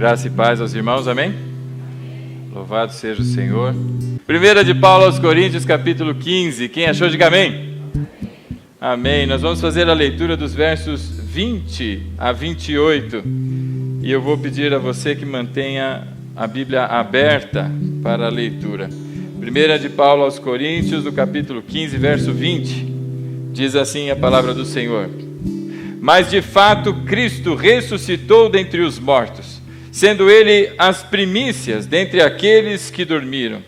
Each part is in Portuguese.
Graça e paz aos irmãos, amém? Louvado seja o Senhor. 1 de Paulo aos Coríntios, capítulo 15. Quem achou, diga amém. Amém. Nós vamos fazer a leitura dos versos 20 a 28. E eu vou pedir a você que mantenha a Bíblia aberta para a leitura. 1 de Paulo aos Coríntios, do capítulo 15, verso 20. Diz assim a palavra do Senhor: Mas de fato Cristo ressuscitou dentre os mortos, sendo ele as primícias dentre aqueles que dormiram.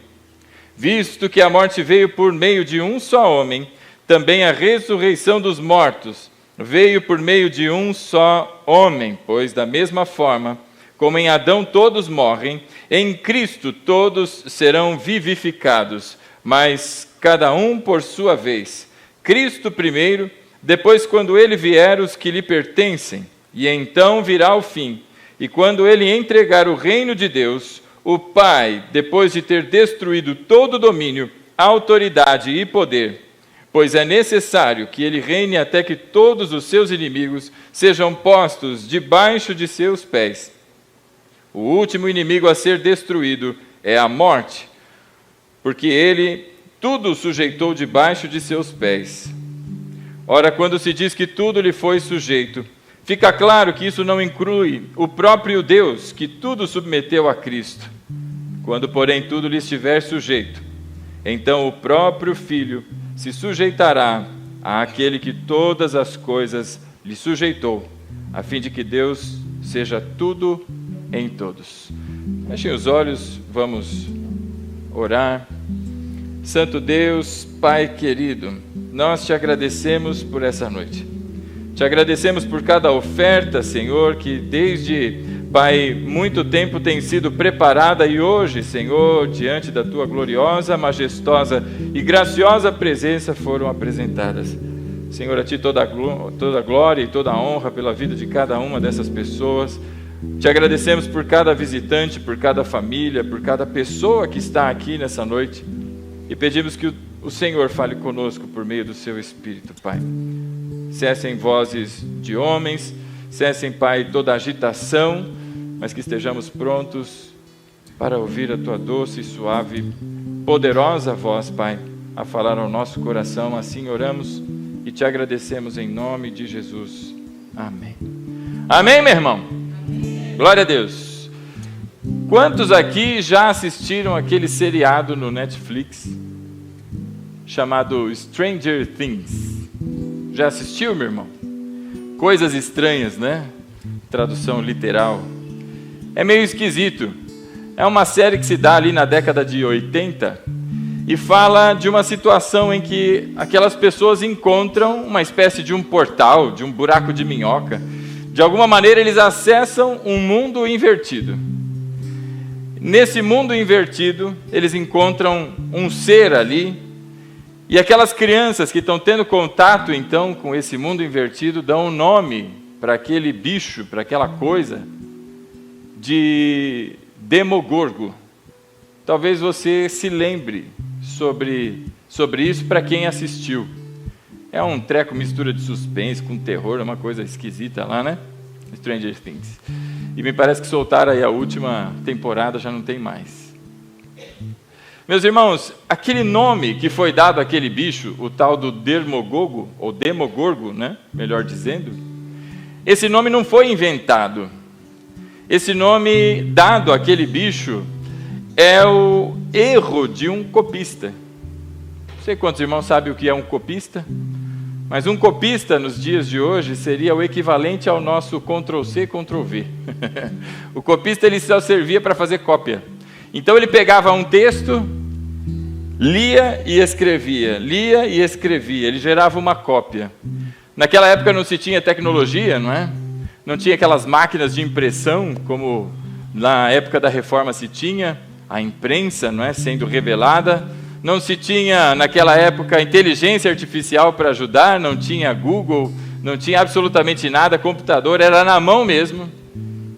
Visto que a morte veio por meio de um só homem, também a ressurreição dos mortos veio por meio de um só homem, pois da mesma forma como em Adão todos morrem, em Cristo todos serão vivificados, mas cada um por sua vez. Cristo primeiro, depois quando ele vier os que lhe pertencem, e então virá o fim. E quando ele entregar o reino de Deus, o Pai, depois de ter destruído todo domínio, autoridade e poder, pois é necessário que ele reine até que todos os seus inimigos sejam postos debaixo de seus pés. O último inimigo a ser destruído é a morte, porque ele tudo sujeitou debaixo de seus pés. Ora, quando se diz que tudo lhe foi sujeito, fica claro que isso não inclui o próprio Deus, que tudo submeteu a Cristo. Quando, porém, tudo lhe estiver sujeito, então o próprio Filho se sujeitará àquele que todas as coisas lhe sujeitou, a fim de que Deus seja tudo em todos. Fechem os olhos, vamos orar. Santo Deus, Pai querido, nós te agradecemos por essa noite. Te agradecemos por cada oferta, Senhor, que desde, Pai, muito tempo tem sido preparada e hoje, Senhor, diante da Tua gloriosa, majestosa e graciosa presença foram apresentadas. Senhor, a Ti toda a glória e toda a honra pela vida de cada uma dessas pessoas. Te agradecemos por cada visitante, por cada família, por cada pessoa que está aqui nessa noite. E pedimos que o Senhor fale conosco por meio do Seu Espírito, Pai. Cessem vozes de homens, cessem, Pai, toda agitação, mas que estejamos prontos para ouvir a Tua doce, suave, poderosa voz, Pai, a falar ao nosso coração. Assim oramos e Te agradecemos em nome de Jesus. Amém. Amém, meu irmão? Amém. Glória a Deus. Quantos aqui já assistiram aquele seriado no Netflix chamado Stranger Things? Já assistiu, meu irmão? Coisas estranhas, né? Tradução literal. É meio esquisito. É uma série que se dá ali na década de 80 e fala de uma situação em que aquelas pessoas encontram uma espécie de um portal, de um buraco de minhoca. De alguma maneira eles acessam um mundo invertido. Nesse mundo invertido, eles encontram um ser ali. E aquelas crianças que estão tendo contato, então, com esse mundo invertido, dão um nome para aquele bicho, para aquela coisa, de Demogorgo. Talvez você se lembre sobre isso para quem assistiu. É um treco, mistura de suspense com terror, uma coisa esquisita lá, né? Stranger Things. E me parece que soltaram aí a última temporada, já não tem mais. Meus irmãos, aquele nome que foi dado àquele bicho, o tal do Demogorgo, ou Demogorgo, né? Melhor dizendo, esse nome não foi inventado. Esse nome dado àquele bicho é o erro de um copista. Não sei quantos irmãos sabem o que é um copista, mas um copista nos dias de hoje seria o equivalente ao nosso Ctrl+C, Ctrl+V. O copista ele só servia para fazer cópia. Então ele pegava um texto, lia e escrevia, ele gerava uma cópia. Naquela época não se tinha tecnologia, não é? Não tinha aquelas máquinas de impressão, como na época da Reforma se tinha, a imprensa, não é, sendo revelada. Não se tinha, naquela época, inteligência artificial para ajudar, não tinha Google, não tinha absolutamente nada, computador, era na mão mesmo.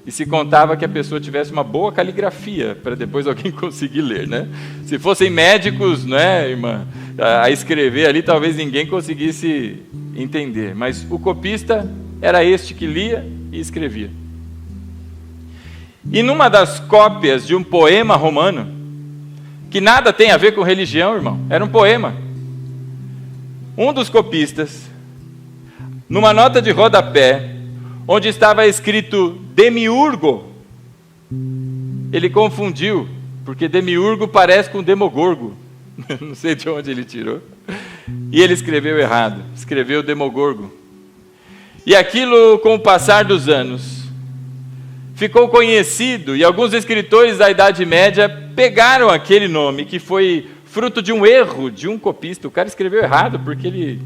E se contava que a pessoa tivesse uma boa caligrafia, para depois alguém conseguir ler, né? Se fossem médicos, né, irmã, a escrever ali, talvez ninguém conseguisse entender. Mas o copista era este que lia e escrevia. E numa das cópias de um poema romano, que nada tem a ver com religião, irmão, era um poema, um dos copistas, numa nota de rodapé, onde estava escrito Demiurgo, ele confundiu, porque Demiurgo parece com Demogorgo, não sei de onde ele tirou, e ele escreveu errado, escreveu Demogorgo. E aquilo, com o passar dos anos, ficou conhecido, e alguns escritores da Idade Média pegaram aquele nome, que foi fruto de um erro de um copista. O cara escreveu errado, porque ele...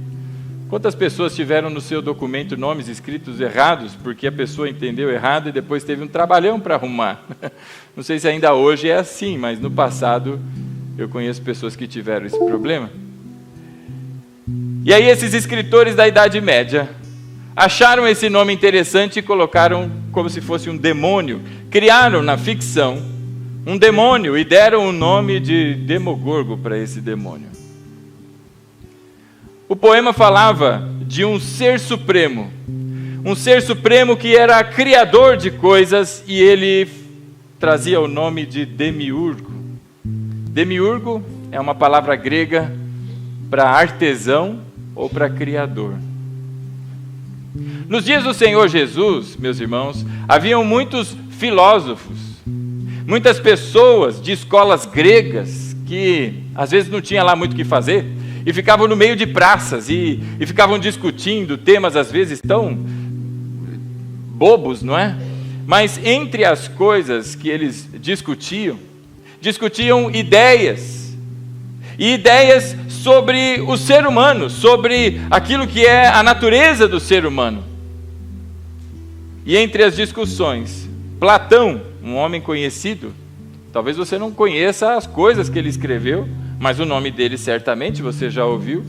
Quantas pessoas tiveram no seu documento nomes escritos errados, porque a pessoa entendeu errado e depois teve um trabalhão para arrumar? Não sei se ainda hoje é assim, mas no passado eu conheço pessoas que tiveram esse problema. E aí esses escritores da Idade Média acharam esse nome interessante e colocaram como se fosse um demônio. Criaram na ficção um demônio e deram o nome de Demogorgo para esse demônio. O poema falava de um ser supremo que era criador de coisas, e ele trazia o nome de Demiurgo. Demiurgo é uma palavra grega para artesão ou para criador. Nos dias do Senhor Jesus, meus irmãos, haviam muitos filósofos, muitas pessoas de escolas gregas que às vezes não tinha lá muito o que fazer e ficavam no meio de praças e ficavam discutindo temas às vezes tão bobos, não é? Mas entre as coisas que eles discutiam ideias, e ideias sobre o ser humano, sobre aquilo que é a natureza do ser humano. E entre as discussões, Platão, um homem conhecido, talvez você não conheça as coisas que ele escreveu, mas o nome dele certamente você já ouviu.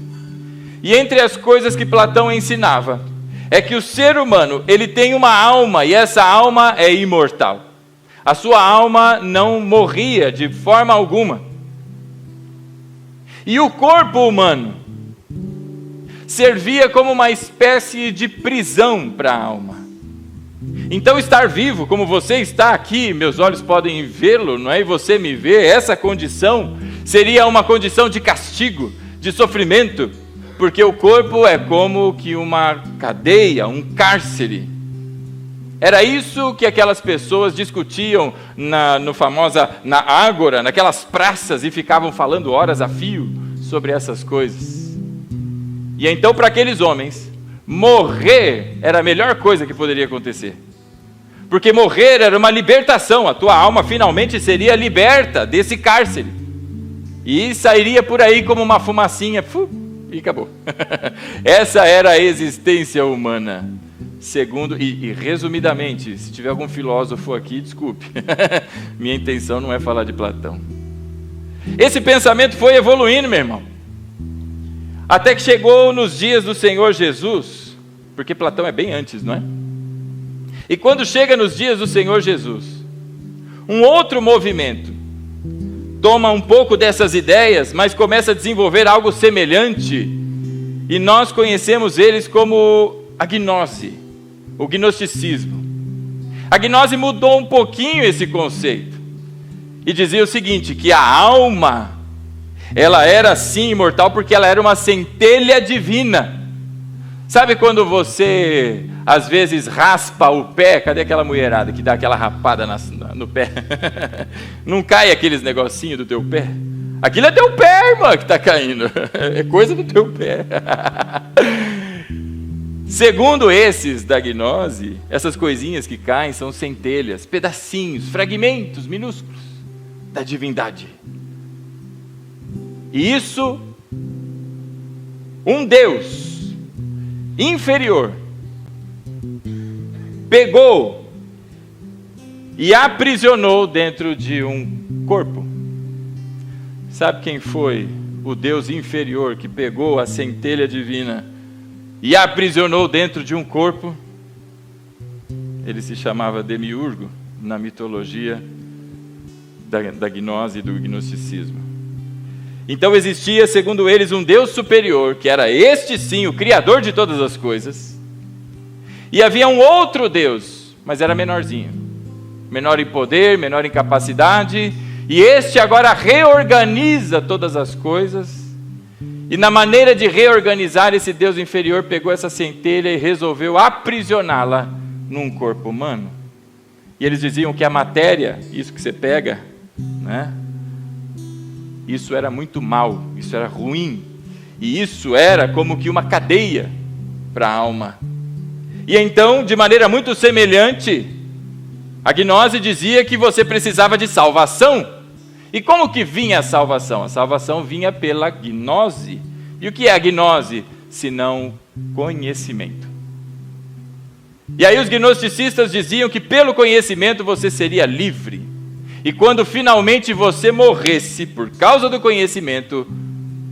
E entre as coisas que Platão ensinava, é que o ser humano, ele tem uma alma, e essa alma é imortal. A sua alma não morria de forma alguma. E o corpo humano servia como uma espécie de prisão para a alma. Então estar vivo, como você está aqui, meus olhos podem vê-lo, não é? E você me vê, essa condição seria uma condição de castigo, de sofrimento, porque o corpo é como que uma cadeia, um cárcere. Era isso que aquelas pessoas discutiam na ágora, naquelas praças, e ficavam falando horas a fio sobre essas coisas. E então, para aqueles homens, morrer era a melhor coisa que poderia acontecer. Porque morrer era uma libertação, a tua alma finalmente seria liberta desse cárcere. E sairia por aí como uma fumacinha, e acabou. Essa era a existência humana. Segundo, e resumidamente, se tiver algum filósofo aqui, desculpe, minha intenção não é falar de Platão. Esse pensamento foi evoluindo, meu irmão, até que chegou nos dias do Senhor Jesus, porque Platão é bem antes, não é? E quando chega nos dias do Senhor Jesus, um outro movimento toma um pouco dessas ideias, mas começa a desenvolver algo semelhante, e nós conhecemos eles como a gnose, o gnosticismo. A gnose mudou um pouquinho esse conceito, e dizia o seguinte, que a alma, ela era sim imortal, porque ela era uma centelha divina. Sabe quando você, às vezes, raspa o pé? Cadê aquela mulherada que dá aquela rapada no pé? Não cai aqueles negocinhos do teu pé? Aquilo é teu pé, irmã, que está caindo. É coisa do teu pé. Segundo esses da gnose, essas coisinhas que caem são centelhas, pedacinhos, fragmentos minúsculos da divindade. E isso, um Deus inferior pegou e aprisionou dentro de um corpo. Sabe quem foi o Deus inferior que pegou a centelha divina e aprisionou dentro de um corpo? Ele se chamava Demiurgo, na mitologia da gnose e do gnosticismo. Então existia, segundo eles, um Deus superior, que era este sim, o Criador de todas as coisas. E havia um outro Deus, mas era menorzinho. menor em poder, menor em capacidade, e este agora reorganiza todas as coisas, e na maneira de reorganizar, esse Deus inferior pegou essa centelha e resolveu aprisioná-la num corpo humano. E eles diziam que a matéria, isso que você pega, né? Isso era muito mal, isso era ruim, e isso era como que uma cadeia para a alma. E então, de maneira muito semelhante, a gnose dizia que você precisava de salvação. E como que vinha a salvação? A salvação vinha pela gnose. E o que é a gnose? Senão conhecimento. E aí os gnosticistas diziam que pelo conhecimento você seria livre. E quando finalmente você morresse por causa do conhecimento,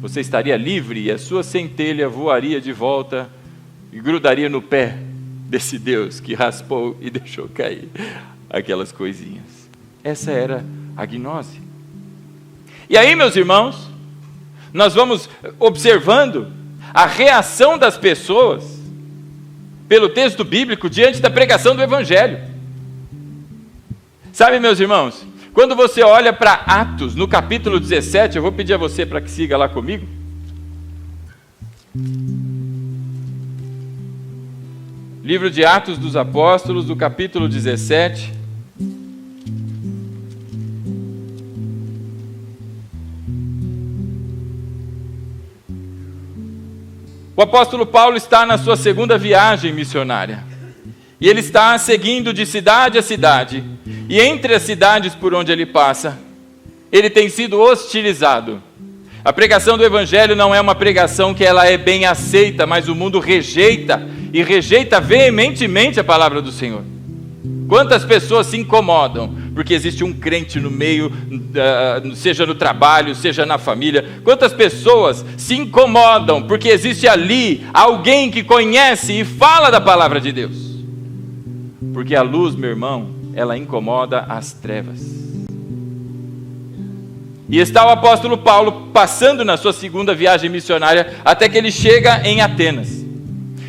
você estaria livre e a sua centelha voaria de volta e grudaria no pé desse Deus que raspou e deixou cair aquelas coisinhas. Essa era a gnose. E aí, meus irmãos, nós vamos observando a reação das pessoas pelo texto bíblico diante da pregação do Evangelho. Sabe, meus irmãos, quando você olha para Atos, no capítulo 17, eu vou pedir a você para que siga lá comigo. Livro de Atos dos Apóstolos, do capítulo 17. O apóstolo Paulo está na sua segunda viagem missionária. E ele está seguindo de cidade a cidade. E entre as cidades por onde ele passa, ele tem sido hostilizado. A pregação do Evangelho não é uma pregação que ela é bem aceita, mas o mundo rejeita, e rejeita veementemente a palavra do Senhor. Quantas pessoas se incomodam porque existe um crente no meio, seja no trabalho, seja na família? Quantas pessoas se incomodam porque existe ali alguém que conhece e fala da palavra de Deus? Porque a luz, meu irmão, ela incomoda as trevas. E está o apóstolo Paulo passando na sua segunda viagem missionária, até que ele chega em Atenas.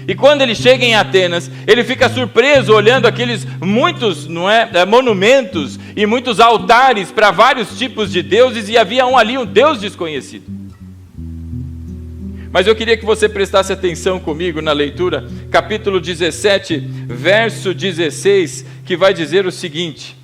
E quando ele chega em Atenas, ele fica surpreso olhando aqueles muitos monumentos e muitos altares para vários tipos de deuses, e havia ali um Deus desconhecido. Mas eu queria que você prestasse atenção comigo na leitura, capítulo 17, verso 16, que vai dizer o seguinte: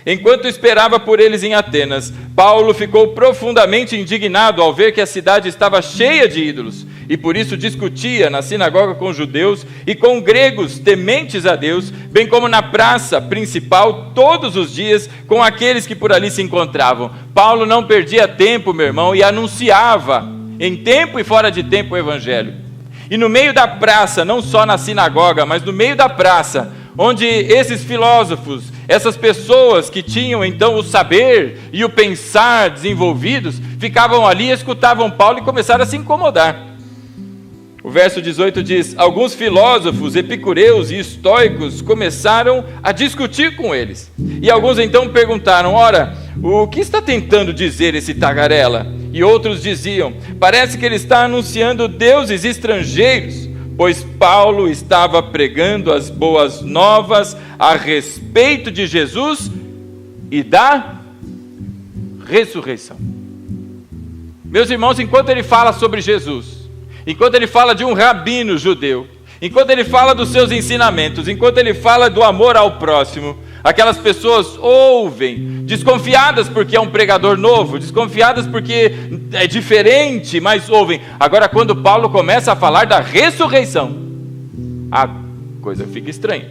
enquanto esperava por eles em Atenas, Paulo ficou profundamente indignado ao ver que a cidade estava cheia de ídolos, e por isso discutia na sinagoga com judeus e com gregos tementes a Deus, bem como na praça principal todos os dias com aqueles que por ali se encontravam. Paulo não perdia tempo, meu irmão, e anunciava em tempo e fora de tempo o Evangelho. E no meio da praça, não só na sinagoga, mas no meio da praça, onde esses filósofos, essas pessoas que tinham então o saber e o pensar desenvolvidos, ficavam ali, escutavam Paulo e começaram a se incomodar. O verso 18 diz: alguns filósofos epicureus e estoicos começaram a discutir com eles. E alguns então perguntaram: ora, o que está tentando dizer esse tagarela? E outros diziam: parece que ele está anunciando deuses estrangeiros, pois Paulo estava pregando as boas novas a respeito de Jesus e da ressurreição. Meus irmãos, enquanto ele fala sobre Jesus, enquanto ele fala de um rabino judeu, enquanto ele fala dos seus ensinamentos, enquanto ele fala do amor ao próximo, aquelas pessoas ouvem, desconfiadas porque é um pregador novo, desconfiadas porque é diferente, mas ouvem. Agora, quando Paulo começa a falar da ressurreição, a coisa fica estranha.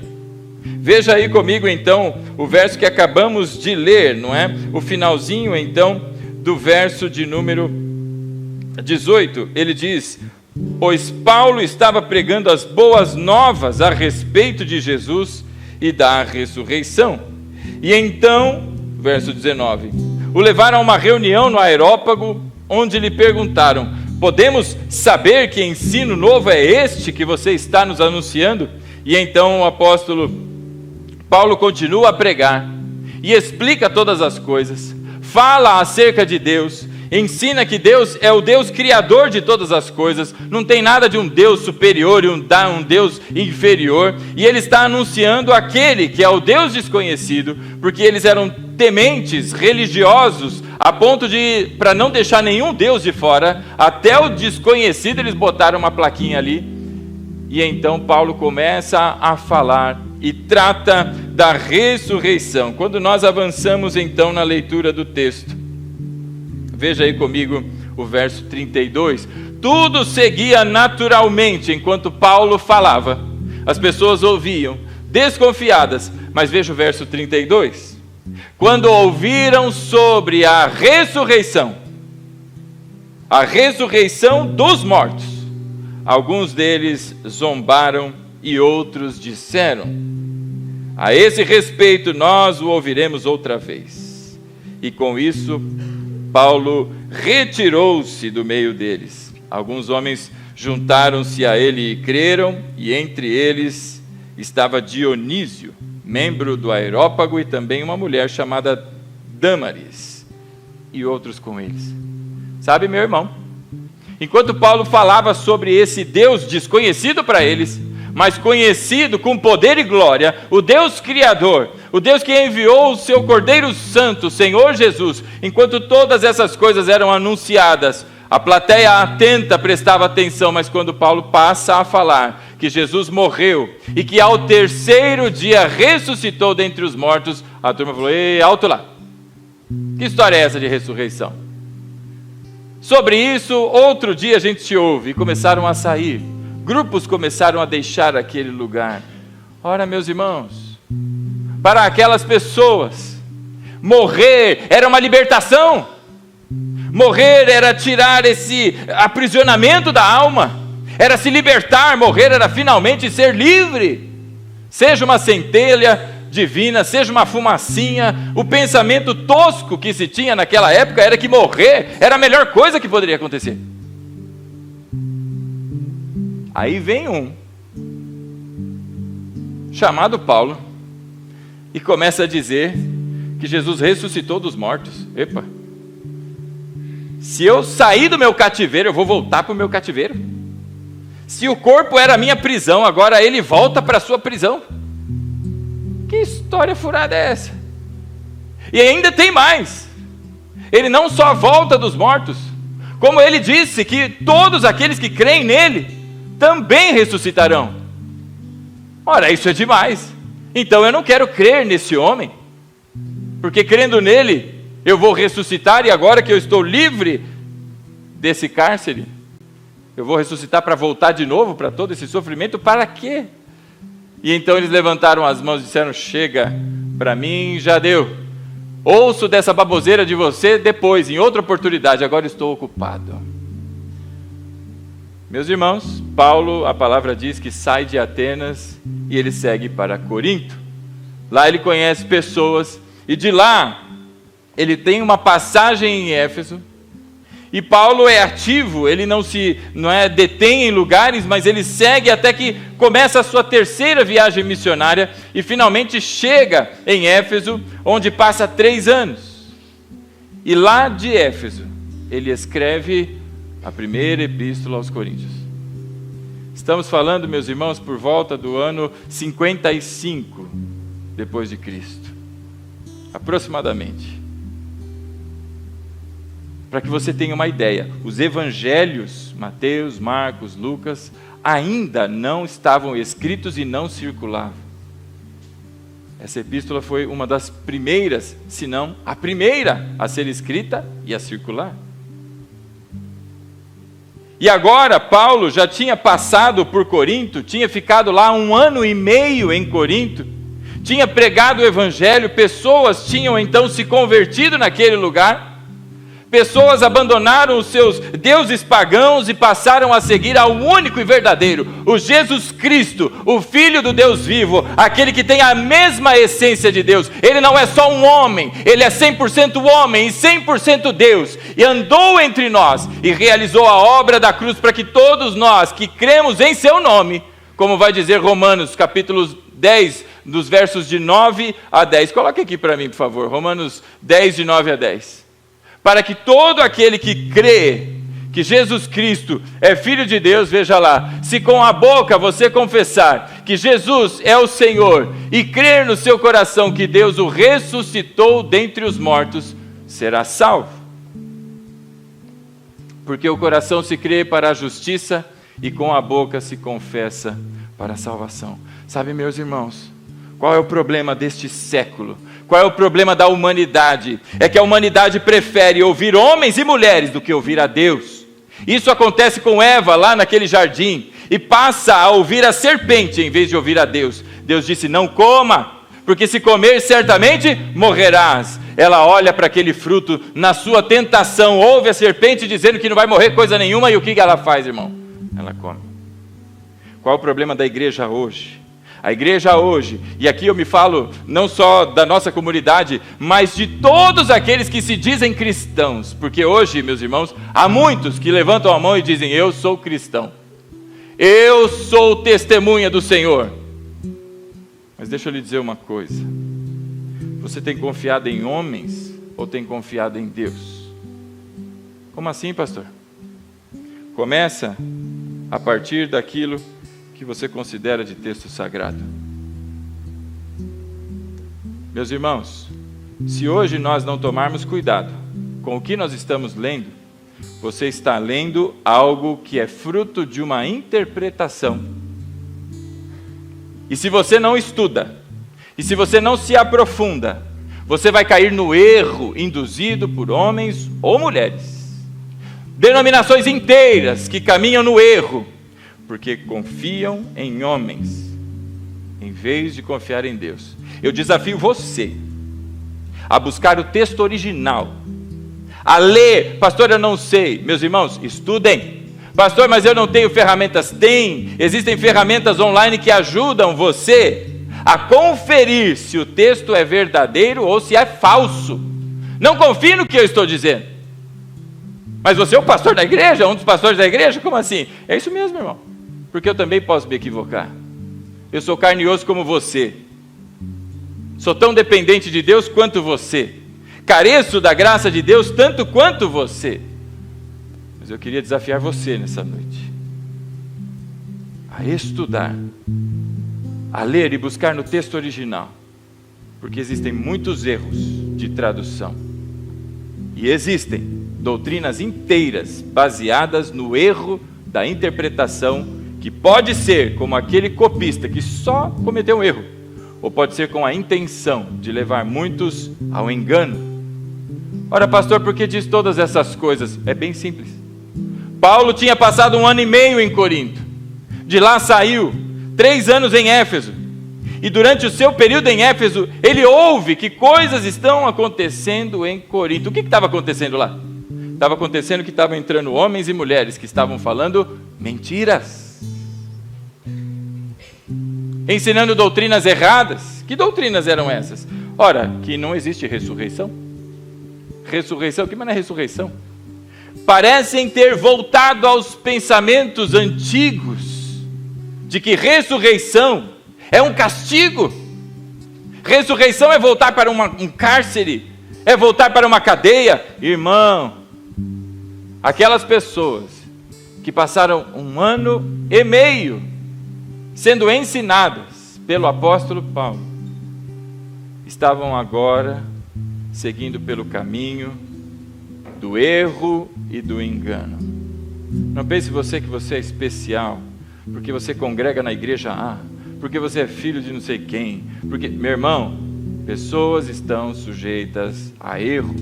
Veja aí comigo então o verso que acabamos de ler, não é? O finalzinho então do verso de número 18, ele diz: pois Paulo estava pregando as boas novas a respeito de Jesus e da ressurreição. E então, verso 19, o levaram a uma reunião no Areópago, onde lhe perguntaram: podemos saber que ensino novo é este que você está nos anunciando? E então o apóstolo Paulo continua a pregar e explica todas as coisas, fala acerca de Deus, ensina que Deus é o Deus criador de todas as coisas, não tem nada de um Deus superior e um Deus inferior, e ele está anunciando aquele que é o Deus desconhecido, porque eles eram tementes, religiosos, a ponto de, para não deixar nenhum Deus de fora, até o desconhecido eles botaram uma plaquinha ali, e então Paulo começa a falar e trata da ressurreição. Quando nós avançamos então na leitura do texto, veja aí comigo o verso 32. Tudo seguia naturalmente enquanto Paulo falava. As pessoas ouviam, desconfiadas. Mas veja o verso 32. Quando ouviram sobre a ressurreição dos mortos, alguns deles zombaram e outros disseram: a esse respeito nós o ouviremos outra vez. E com isso Paulo retirou-se do meio deles. Alguns homens juntaram-se a ele e creram, e entre eles estava Dionísio, membro do Areópago, e também uma mulher chamada Dâmaris, e outros com eles. Sabe, meu irmão, enquanto Paulo falava sobre esse Deus desconhecido para eles, mas conhecido com poder e glória, o Deus Criador, o Deus que enviou o seu Cordeiro Santo, o Senhor Jesus, enquanto todas essas coisas eram anunciadas, a plateia atenta prestava atenção, mas quando Paulo passa a falar que Jesus morreu e que ao terceiro dia ressuscitou dentre os mortos, a turma falou: ei, alto lá, que história é essa de ressurreição? Sobre isso, outro dia a gente te ouve, e começaram a sair. Grupos começaram a deixar aquele lugar. Ora, meus irmãos, para aquelas pessoas, morrer era uma libertação. Morrer era tirar esse aprisionamento da alma, era se libertar. Morrer era finalmente ser livre. Seja uma centelha divina, seja uma fumacinha, o pensamento tosco que se tinha naquela época era que morrer era a melhor coisa que poderia acontecer. Aí vem um, chamado Paulo, e começa a dizer que Jesus ressuscitou dos mortos. Epa! Se eu sair do meu cativeiro, eu vou voltar para o meu cativeiro. Se o corpo era a minha prisão, agora ele volta para a sua prisão. Que história furada é essa? E ainda tem mais. Ele não só volta dos mortos, como ele disse que todos aqueles que creem nele também ressuscitarão. Ora, isso é demais. Então eu não quero crer nesse homem, porque crendo nele eu vou ressuscitar, e agora que eu estou livre desse cárcere, eu vou ressuscitar para voltar de novo para todo esse sofrimento, para quê? E então eles levantaram as mãos e disseram: chega, para mim já deu. Ouço dessa baboseira de você depois, em outra oportunidade, agora estou ocupado. Meus irmãos, Paulo, a palavra diz que sai de Atenas e ele segue para Corinto. Lá ele conhece pessoas, e de lá ele tem uma passagem em Éfeso. E Paulo é ativo, ele não detém em lugares, mas ele segue até que começa a sua terceira viagem missionária e finalmente chega em Éfeso, onde passa 3 anos. E lá de Éfeso, ele escreve a primeira epístola aos Coríntios. Estamos falando, meus irmãos, por volta do ano 55 depois de Cristo, aproximadamente. Para que você tenha uma ideia, os evangelhos, Mateus, Marcos, Lucas, ainda não estavam escritos e não circulavam. Essa epístola foi uma das primeiras, se não a primeira a ser escrita e a circular. E agora Paulo já tinha passado por Corinto, tinha ficado lá 1 ano e meio em Corinto, tinha pregado o evangelho, pessoas tinham então se convertido naquele lugar. Pessoas abandonaram os seus deuses pagãos e passaram a seguir ao único e verdadeiro, o Jesus Cristo, o Filho do Deus vivo, aquele que tem a mesma essência de Deus. Ele não é só um homem, ele é 100% homem e 100% Deus, e andou entre nós e realizou a obra da cruz para que todos nós que cremos em seu nome, como vai dizer Romanos capítulo 10, dos versos de 9 a 10. Coloque aqui para mim, por favor, Romanos 10, de 9 a 10. para que todo aquele que crê que Jesus Cristo é Filho de Deus, veja lá, se com a boca você confessar que Jesus é o Senhor e crer no seu coração que Deus o ressuscitou dentre os mortos, será salvo. Porque o coração se crê para a justiça e com a boca se confessa para a salvação. Sabe, meus irmãos, qual é o problema deste século? Qual é o problema da humanidade? É que a humanidade prefere ouvir homens e mulheres do que ouvir a Deus. Isso acontece com Eva lá naquele jardim, e passa a ouvir a serpente em vez de ouvir a Deus. Deus disse: não coma, porque se comer certamente morrerás. Ela olha para aquele fruto, na sua tentação, ouve a serpente dizendo que não vai morrer coisa nenhuma, e o que ela faz, irmão? Ela come. Qual é o problema da igreja hoje? A igreja hoje, e aqui eu me falo não só da nossa comunidade, mas de todos aqueles que se dizem cristãos, porque hoje, meus irmãos, há muitos que levantam a mão e dizem: eu sou cristão, eu sou testemunha do Senhor. Mas deixa eu lhe dizer uma coisa: você tem confiado em homens ou tem confiado em Deus? Como assim, pastor? Começa a partir daquilo que você considera de texto sagrado. Meus irmãos, se hoje nós não tomarmos cuidado com o que nós estamos lendo, você está lendo algo que é fruto de uma interpretação. E se você não estuda, e se você não se aprofunda, você vai cair no erro induzido por homens ou mulheres. Denominações inteiras que caminham no erro, porque confiam em homens, em vez de confiar em Deus. Eu desafio você a buscar o texto original, a ler. Pastor, eu não sei. Meus irmãos, estudem. Pastor, mas eu não tenho ferramentas. Existem ferramentas online que ajudam você a conferir se o texto é verdadeiro ou se é falso. Não confie no que eu estou dizendo. Mas você é o pastor da igreja? Um dos pastores da igreja? Como assim? É isso mesmo, irmão. Porque eu também posso me equivocar. Eu sou carne e osso como você. Sou tão dependente de Deus quanto você. Careço da graça de Deus tanto quanto você. Mas eu queria desafiar você nessa noite a estudar, a ler e buscar no texto original. Porque existem muitos erros de tradução. E existem doutrinas inteiras baseadas no erro da interpretação, que pode ser como aquele copista que só cometeu um erro, ou pode ser com a intenção de levar muitos ao engano. Ora, pastor, por que diz todas essas coisas? É bem simples. Paulo tinha passado 1 ano e meio em Corinto, de lá saiu 3 anos em Éfeso, e durante o seu período em Éfeso, ele ouve que coisas estão acontecendo em Corinto. O que estava acontecendo lá? Estava acontecendo que estavam entrando homens e mulheres que estavam falando mentiras, ensinando doutrinas erradas. Que doutrinas eram essas? Ora, que não existe ressurreição. Ressurreição? Que maneira é ressurreição? Parecem ter voltado aos pensamentos antigos, de que ressurreição é um castigo. Ressurreição é voltar para um cárcere, é voltar para uma cadeia. Irmão, aquelas pessoas que passaram 1 ano e meio sendo ensinadas pelo apóstolo Paulo, estavam agora seguindo pelo caminho do erro e do engano. Não pense você que você é especial, porque você congrega na igreja A, porque você é filho de não sei quem, porque, meu irmão, pessoas estão sujeitas a erros.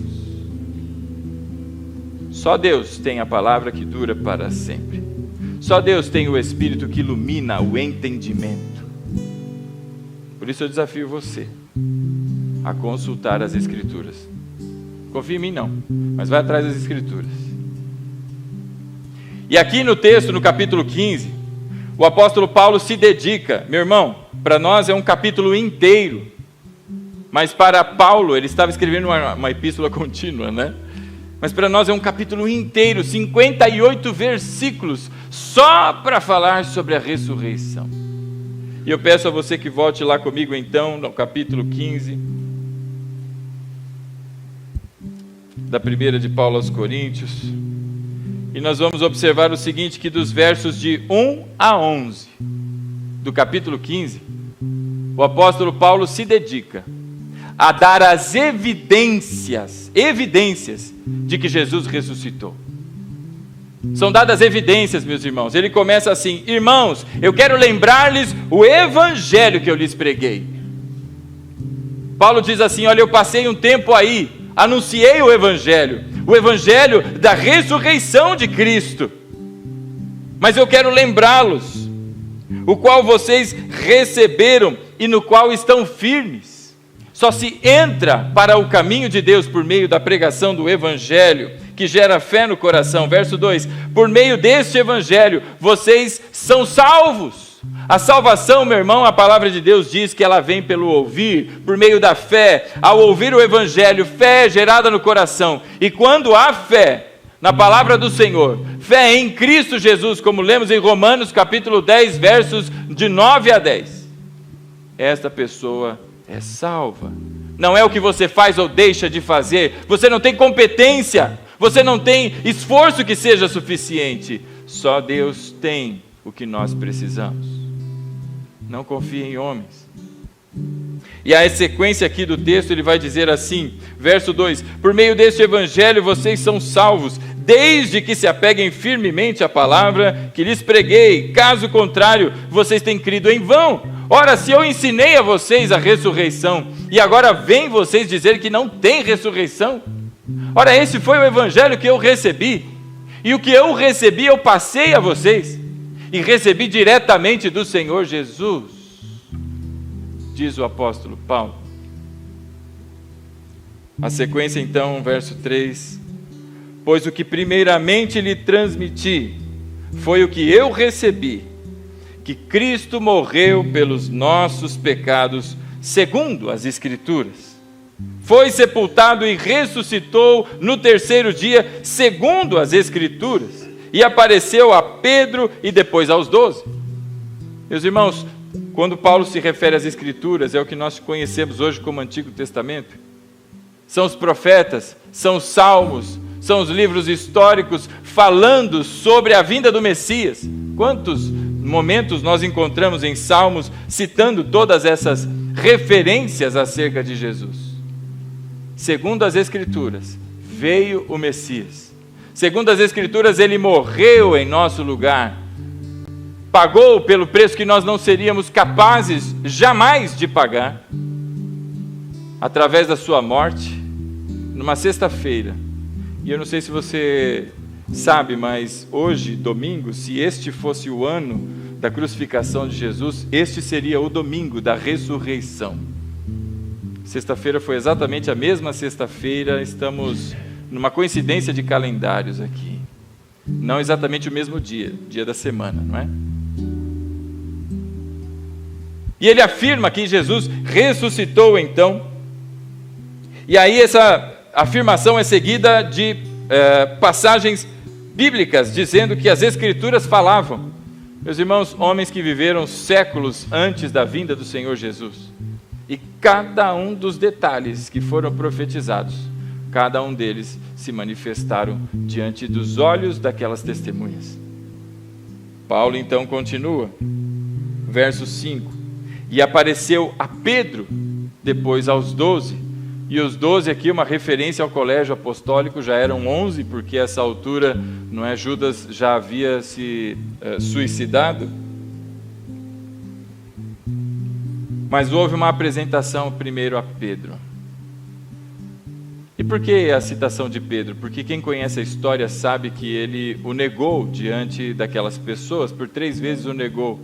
Só Deus tem a palavra que dura para sempre. Só Deus tem o Espírito que ilumina o entendimento. Por isso eu desafio você a consultar as Escrituras. Confie em mim não, mas vai atrás das Escrituras. E aqui no texto, no capítulo 15, o apóstolo Paulo se dedica, meu irmão, para nós é um capítulo inteiro, mas para Paulo, ele estava escrevendo uma epístola contínua, né? Mas para nós é um capítulo inteiro, 58 versículos, só para falar sobre a ressurreição. E eu peço a você que volte lá comigo então, no capítulo 15. da primeira de Paulo aos Coríntios. E nós vamos observar o seguinte, que dos versos de 1 a 11, do capítulo 15, o apóstolo Paulo se dedica a dar as evidências de que Jesus ressuscitou. São dadas evidências, meus irmãos. Ele começa assim: irmãos, eu quero lembrar-lhes o evangelho que eu lhes preguei. Paulo diz assim: olha, eu passei um tempo aí, anunciei o evangelho da ressurreição de Cristo, mas eu quero lembrá-los, o qual vocês receberam e no qual estão firmes. Só se entra para o caminho de Deus por meio da pregação do evangelho, que gera fé no coração. Verso 2: por meio deste evangelho vocês são salvos. A salvação, meu irmão, a palavra de Deus diz que ela vem pelo ouvir, por meio da fé. Ao ouvir o evangelho, fé é gerada no coração, e quando há fé na palavra do Senhor, fé em Cristo Jesus, como lemos em Romanos capítulo 10, versos de 9 a 10, esta pessoa é salva. Não é o que você faz ou deixa de fazer, você não tem competência, você não tem esforço que seja suficiente, só Deus tem o que nós precisamos. Não confie em homens. E a sequência aqui do texto, ele vai dizer assim, verso 2: por meio deste evangelho vocês são salvos, desde que se apeguem firmemente à palavra que lhes preguei. Caso contrário, vocês têm crido em vão. Ora, se eu ensinei a vocês a ressurreição, e agora vêm vocês dizer que não tem ressurreição. Ora, esse foi o evangelho que eu recebi, e o que eu recebi eu passei a vocês, e recebi diretamente do Senhor Jesus, diz o apóstolo Paulo. A sequência então, verso 3: pois o que primeiramente lhe transmiti foi o que eu recebi, que Cristo morreu pelos nossos pecados, segundo as Escrituras, foi sepultado e ressuscitou no terceiro dia, segundo as Escrituras, e apareceu a Pedro e depois aos 12. Meus irmãos, quando Paulo se refere às Escrituras, é o que nós conhecemos hoje como Antigo Testamento. São os profetas, são os salmos, são os livros históricos falando sobre a vinda do Messias. Quantos momentos nós encontramos em salmos citando todas essas referências acerca de Jesus? Segundo as Escrituras, veio o Messias. Segundo as Escrituras, ele morreu em nosso lugar, pagou pelo preço que nós não seríamos capazes jamais de pagar, através da sua morte, numa sexta-feira. E eu não sei se você sabe, mas hoje, domingo, se este fosse o ano da crucificação de Jesus, este seria o domingo da ressurreição. Sexta-feira foi exatamente a mesma sexta-feira, estamos numa coincidência de calendários aqui. Não exatamente o mesmo dia, dia da semana, não é? E ele afirma que Jesus ressuscitou então. E aí essa afirmação é seguida de passagens bíblicas, dizendo que as Escrituras falavam. Meus irmãos, homens que viveram séculos antes da vinda do Senhor Jesus. E cada um dos detalhes que foram profetizados, cada um deles se manifestaram diante dos olhos daquelas testemunhas. Paulo então continua, verso 5: e apareceu a Pedro, depois aos 12, e os 12 aqui uma referência ao colégio apostólico, já eram 11, porque a essa altura, não é, Judas já havia se suicidado, mas houve uma apresentação primeiro a Pedro. E por que a citação de Pedro? Porque quem conhece a história sabe que ele o negou diante daquelas pessoas, por 3 vezes o negou.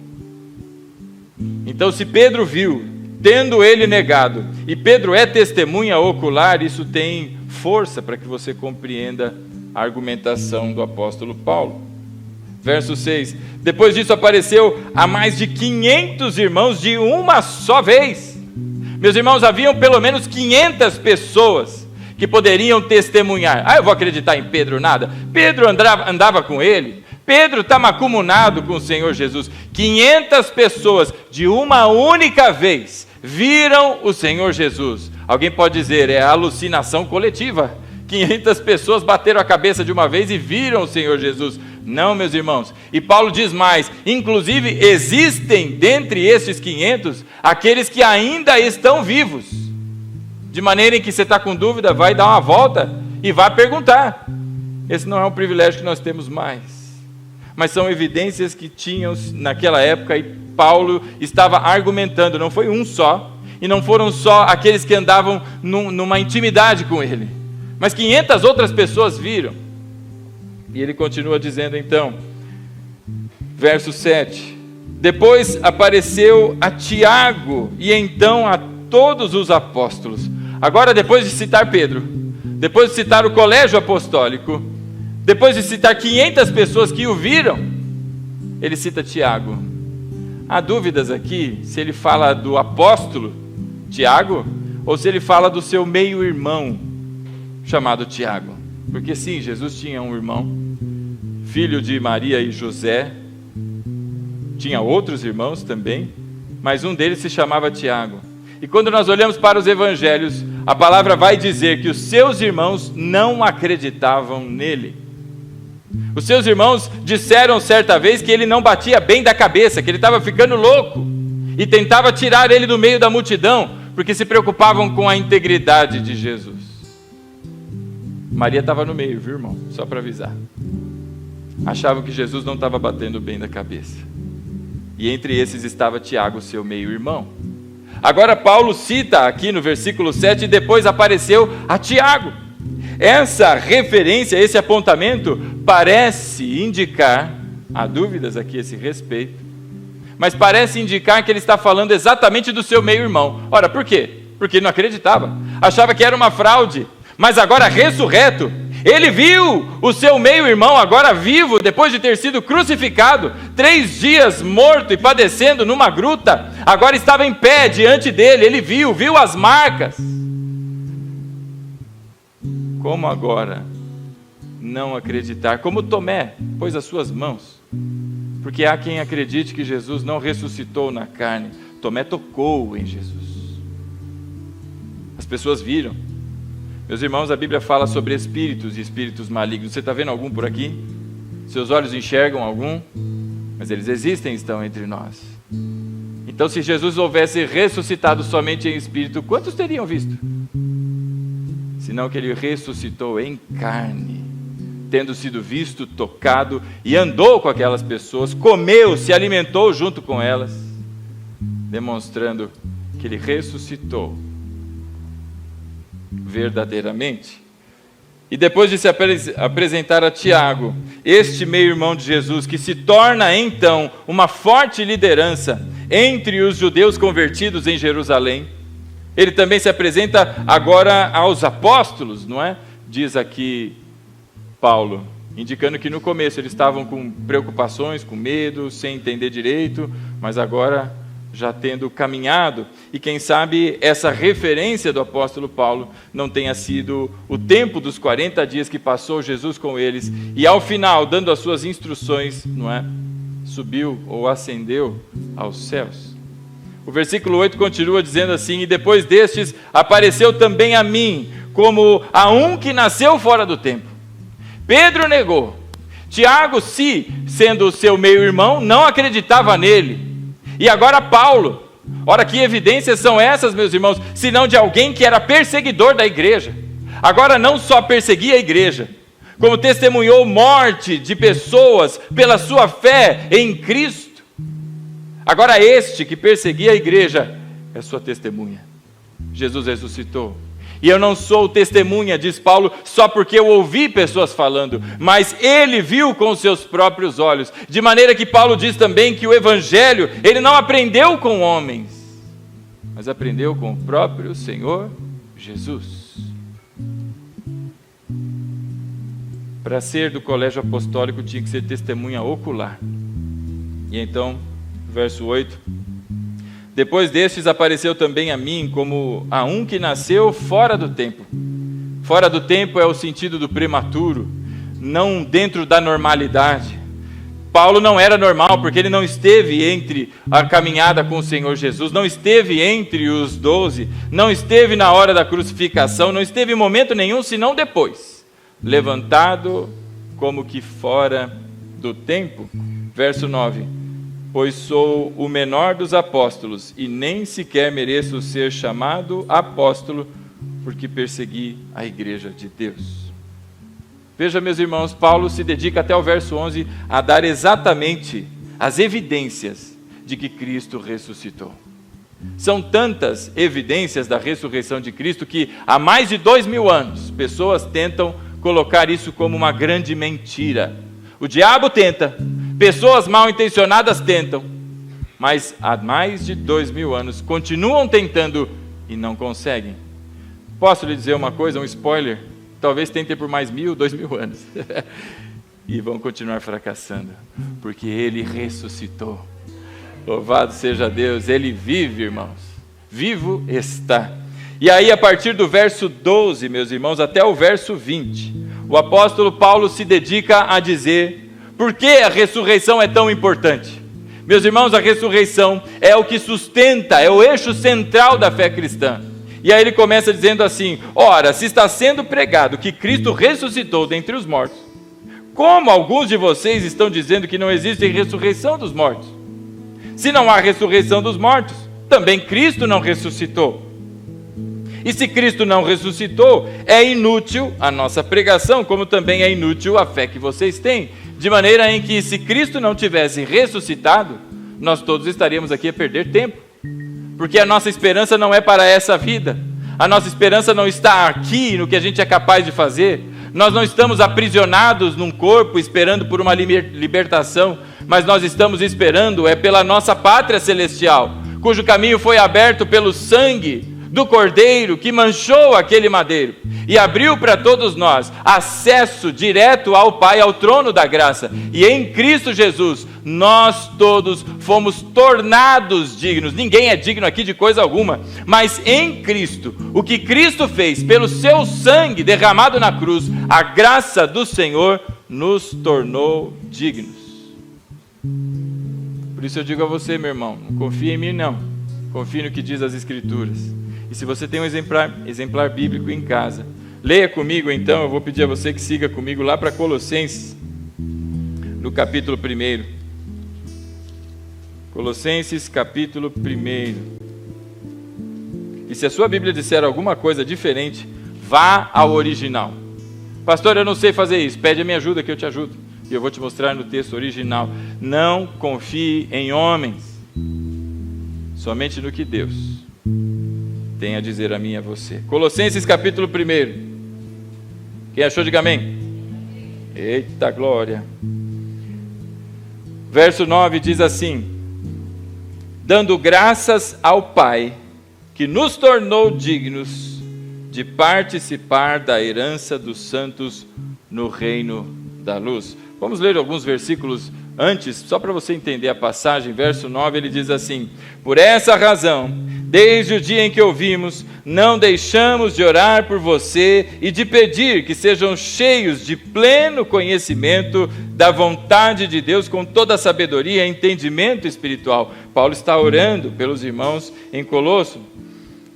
Então, se Pedro viu, tendo ele negado, e Pedro é testemunha ocular, isso tem força para que você compreenda a argumentação do apóstolo Paulo. Verso 6: depois disso apareceu a mais de 500 irmãos de uma só vez. Meus irmãos, haviam pelo menos 500 pessoas que poderiam testemunhar. Eu vou acreditar em Pedro nada? Pedro andava com ele, Pedro está macumunado com o Senhor Jesus. 500 pessoas de uma única vez viram o Senhor Jesus. Alguém pode dizer, é alucinação coletiva. 500 pessoas bateram a cabeça de uma vez e viram o Senhor Jesus. Não, meus irmãos. E Paulo diz mais, inclusive existem dentre esses 500 aqueles que ainda estão vivos. De maneira em que você está com dúvida, vai dar uma volta e vai perguntar. Esse não é um privilégio que nós temos mais. Mas são evidências que tinham naquela época e Paulo estava argumentando. Não foi um só, e não foram só aqueles que andavam numa intimidade com ele. Mas 500 outras pessoas viram. E ele continua dizendo então, verso 7. Depois apareceu a Tiago e então a todos os apóstolos. Agora, depois de citar Pedro, depois de citar o colégio apostólico, depois de citar 500 pessoas que o viram, ele cita Tiago. Há dúvidas aqui se ele fala do apóstolo Tiago ou se ele fala do seu meio-irmão chamado Tiago. Porque sim, Jesus tinha um irmão, filho de Maria e José, tinha outros irmãos também, mas um deles se chamava Tiago. E quando nós olhamos para os evangelhos, a palavra vai dizer que os seus irmãos não acreditavam nele. Os seus irmãos disseram certa vez que ele não batia bem da cabeça, que ele estava ficando louco, e tentava tirar ele do meio da multidão, porque se preocupavam com a integridade de Jesus. Maria estava no meio, viu, irmão? Só para avisar. Achavam que Jesus não estava batendo bem da cabeça. E entre esses estava Tiago, seu meio-irmão. Agora Paulo cita aqui no versículo 7, e depois apareceu a Tiago. Essa referência, esse apontamento, parece indicar, há dúvidas aqui a esse respeito, mas parece indicar que ele está falando exatamente do seu meio-irmão. Ora, por quê? Porque ele não acreditava, achava que era uma fraude, mas agora ressurreto, ele viu o seu meio-irmão agora vivo, depois de ter sido crucificado, 3 dias morto e padecendo numa gruta, agora estava em pé diante dele, ele viu as marcas. Como agora não acreditar? Como Tomé pôs as suas mãos, porque há quem acredite que Jesus não ressuscitou na carne. Tomé tocou em Jesus, as pessoas viram. Meus irmãos, a Bíblia fala sobre espíritos e espíritos malignos. Você está vendo algum por aqui? Seus olhos enxergam algum? Mas eles existem, estão entre nós. Então, se Jesus houvesse ressuscitado somente em espírito, quantos teriam visto? Senão que ele ressuscitou em carne, tendo sido visto, tocado, e andou com aquelas pessoas, comeu, se alimentou junto com elas, demonstrando que ele ressuscitou verdadeiramente. E depois de se apresentar a Tiago, este meio-irmão de Jesus, que se torna então uma forte liderança entre os judeus convertidos em Jerusalém, ele também se apresenta agora aos apóstolos, não é? Diz aqui Paulo, indicando que no começo eles estavam com preocupações, com medo, sem entender direito, mas agora já tendo caminhado, e quem sabe essa referência do apóstolo Paulo não tenha sido o tempo dos 40 dias que passou Jesus com eles, e ao final, dando as suas instruções, não é? Subiu ou ascendeu aos céus. O versículo 8 continua dizendo assim, e depois destes apareceu também a mim, como a um que nasceu fora do tempo. Pedro negou. Tiago, sendo o seu meio-irmão, não acreditava nele. E agora Paulo, ora, que evidências são essas, meus irmãos, senão de alguém que era perseguidor da igreja. Agora não só perseguia a igreja, como testemunhou morte de pessoas pela sua fé em Cristo. Agora este que perseguia a igreja é sua testemunha. Jesus ressuscitou. E eu não sou testemunha, diz Paulo, só porque eu ouvi pessoas falando, mas ele viu com seus próprios olhos. De maneira que Paulo diz também que o evangelho, ele não aprendeu com homens, mas aprendeu com o próprio Senhor Jesus. Para ser do colégio apostólico tinha que ser testemunha ocular. E então, verso 8... Depois destes apareceu também a mim como a um que nasceu fora do tempo. Fora do tempo é o sentido do prematuro, não dentro da normalidade. Paulo não era normal, porque ele não esteve entre a caminhada com o Senhor Jesus, não esteve entre os 12, não esteve na hora da crucificação, não esteve em momento nenhum, senão depois, levantado como que fora do tempo. Verso 9: pois sou o menor dos apóstolos, e nem sequer mereço ser chamado apóstolo, porque persegui a igreja de Deus. Veja, meus irmãos, Paulo se dedica até o verso 11 a dar exatamente as evidências de que Cristo ressuscitou. São tantas evidências da ressurreição de Cristo que há mais de 2000 anos pessoas tentam colocar isso como uma grande mentira. O diabo tenta, pessoas mal intencionadas tentam, mas há mais de 2000 anos continuam tentando e não conseguem. Posso lhe dizer uma coisa, um spoiler? Talvez tentem por mais 1000, 2000 anos. E vão continuar fracassando, porque Ele ressuscitou. Louvado seja Deus, Ele vive, irmãos. Vivo está. E aí, a partir do verso 12, meus irmãos, até o verso 20, o apóstolo Paulo se dedica a dizer por que a ressurreição é tão importante. Meus irmãos, a ressurreição é o que sustenta, é o eixo central da fé cristã. E aí ele começa dizendo assim: ora, se está sendo pregado que Cristo ressuscitou dentre os mortos, como alguns de vocês estão dizendo que não existe ressurreição dos mortos? Se não há ressurreição dos mortos, também Cristo não ressuscitou. E se Cristo não ressuscitou, é inútil a nossa pregação, como também é inútil a fé que vocês têm. De maneira em que, se Cristo não tivesse ressuscitado, nós todos estaríamos aqui a perder tempo. Porque a nossa esperança não é para essa vida. A nossa esperança não está aqui, no que a gente é capaz de fazer. Nós não estamos aprisionados num corpo, esperando por uma libertação, mas nós estamos esperando pela nossa pátria celestial, cujo caminho foi aberto pelo sangue do Cordeiro, que manchou aquele madeiro, e abriu para todos nós acesso direto ao Pai, ao trono da graça. E em Cristo Jesus, nós todos fomos tornados dignos. Ninguém é digno aqui de coisa alguma, mas em Cristo, o que Cristo fez pelo seu sangue derramado na cruz, a graça do Senhor nos tornou dignos. Por isso eu digo a você, meu irmão, não confie em mim não, confie no que diz as Escrituras. E se você tem um exemplar bíblico em casa, leia comigo então. Eu vou pedir a você que siga comigo lá para Colossenses, no capítulo 1. Colossenses, capítulo 1. E se a sua Bíblia disser alguma coisa diferente, vá ao original. Pastor, eu não sei fazer isso. Pede a minha ajuda que eu te ajudo. E eu vou te mostrar no texto original. Não confie em homens, somente no que Deus tem a dizer a mim e a você. Colossenses capítulo 1. Quem achou, diga amém. Eita glória. Verso 9 diz assim: dando graças ao Pai, que nos tornou dignos de participar da herança dos santos no reino da luz. Vamos ler alguns versículos antes, só para você entender a passagem. Verso 9, ele diz assim: por essa razão, desde o dia em que ouvimos, não deixamos de orar por você e de pedir que sejam cheios de pleno conhecimento da vontade de Deus, com toda a sabedoria e entendimento espiritual. Paulo está orando pelos irmãos em Colosso.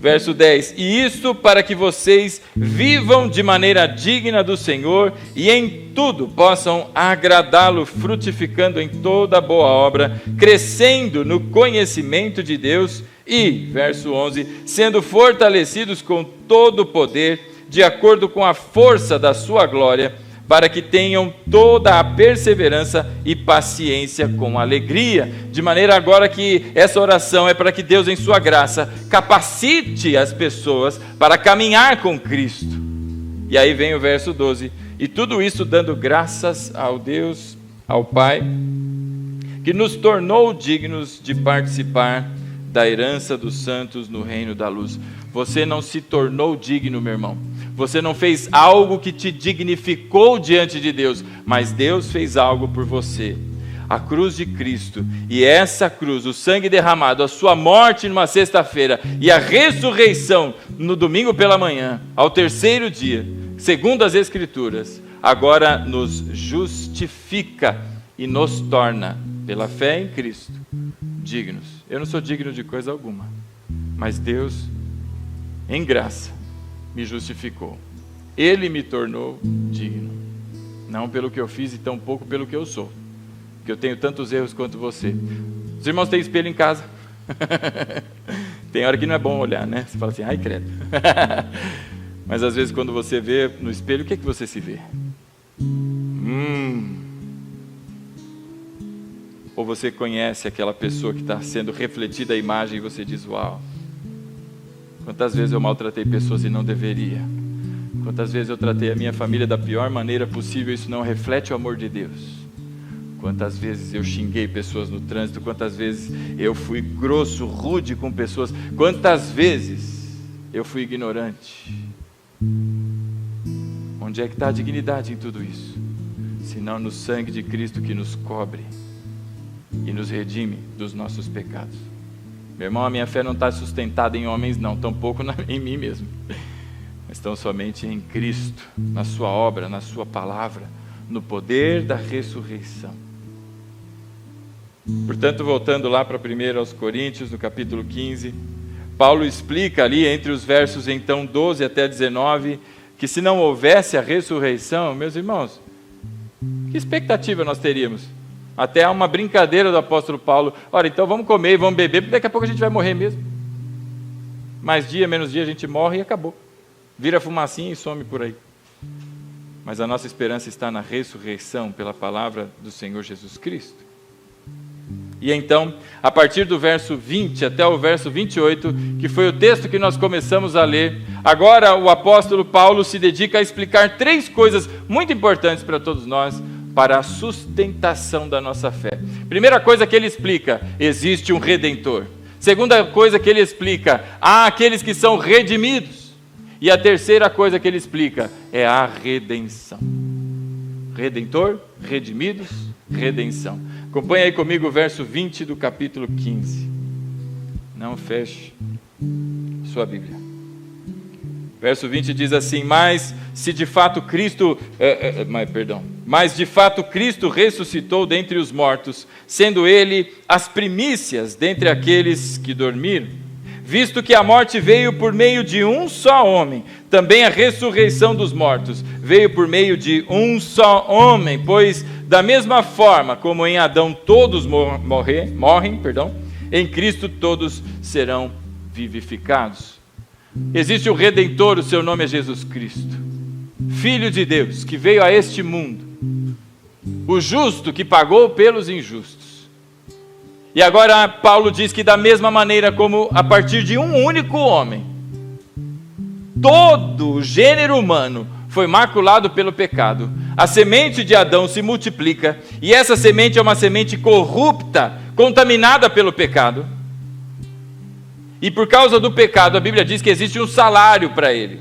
Verso 10, e isso para que vocês vivam de maneira digna do Senhor e em tudo possam agradá-lo, frutificando em toda boa obra, crescendo no conhecimento de Deus e, verso 11, sendo fortalecidos com todo o poder, de acordo com a força da sua glória, para que tenham toda a perseverança e paciência com alegria. De maneira agora que essa oração é para que Deus, em sua graça, capacite as pessoas para caminhar com Cristo. E aí vem o verso 12, e tudo isso dando graças ao Deus, ao Pai, que nos tornou dignos de participar da herança dos santos no reino da luz. Você não se tornou digno, meu irmão. Você não fez algo que te dignificou diante de Deus, mas Deus fez algo por você. A cruz de Cristo, e essa cruz, o sangue derramado, a sua morte numa sexta-feira e a ressurreição no domingo pela manhã, ao terceiro dia, segundo as Escrituras, agora nos justifica e nos torna, pela fé em Cristo, dignos. Eu não sou digno de coisa alguma, mas Deus, em graça, me justificou. Ele me tornou digno, não pelo que eu fiz e tampouco pelo que eu sou, porque eu tenho tantos erros quanto você. Os irmãos têm espelho em casa? Tem hora que não é bom olhar, né? Você fala assim, ai credo. Mas às vezes quando você vê no espelho, o que é que você se vê? Ou você conhece aquela pessoa que está sendo refletida a imagem e você diz, uau, quantas vezes eu maltratei pessoas e não deveria. Quantas vezes eu tratei a minha família da pior maneira possível, isso não reflete o amor de Deus. Quantas vezes eu xinguei pessoas no trânsito, quantas vezes eu fui grosso, rude com pessoas, quantas vezes eu fui ignorante. Onde é que está a dignidade em tudo isso? Senão no sangue de Cristo que nos cobre e nos redime dos nossos pecados. Meu irmão, a minha fé não está sustentada em homens não, tampouco em mim mesmo, mas tão somente em Cristo, na sua obra, na sua palavra, no poder da ressurreição. Portanto, voltando lá para 1 aos Coríntios, no capítulo 15, Paulo explica ali entre os versos então 12 até 19, que se não houvesse a ressurreição, meus irmãos, que expectativa nós teríamos? Até há uma brincadeira do apóstolo Paulo, ora, então vamos comer e vamos beber, porque daqui a pouco a gente vai morrer mesmo. Mais dia, menos dia a gente morre e acabou. Vira fumacinha e some por aí. Mas a nossa esperança está na ressurreição pela palavra do Senhor Jesus Cristo. E então, a partir do verso 20 até o verso 28, que foi o texto que nós começamos a ler, agora o apóstolo Paulo se dedica a explicar 3 coisas muito importantes para todos nós, para a sustentação da nossa fé. Primeira coisa que ele explica, existe um Redentor. Segunda coisa que ele explica, há aqueles que são redimidos. E a terceira coisa que ele explica é a redenção. Redentor, redimidos, redenção. Acompanhe aí comigo o verso 20 do capítulo 15. Não feche sua Bíblia. Verso 20 diz assim, mas de fato Cristo ressuscitou dentre os mortos, sendo ele as primícias dentre aqueles que dormiram. Visto que a morte veio por meio de um só homem, também a ressurreição dos mortos veio por meio de um só homem, pois da mesma forma como em Adão todos morrem, em Cristo todos serão vivificados. Existe o Redentor, o seu nome é Jesus Cristo, Filho de Deus, que veio a este mundo, o justo que pagou pelos injustos. E agora Paulo diz que da mesma maneira como a partir de um único homem, todo o gênero humano foi maculado pelo pecado, a semente de Adão se multiplica, e essa semente é uma semente corrupta, contaminada pelo pecado. E por causa do pecado, a Bíblia diz que existe um salário para ele.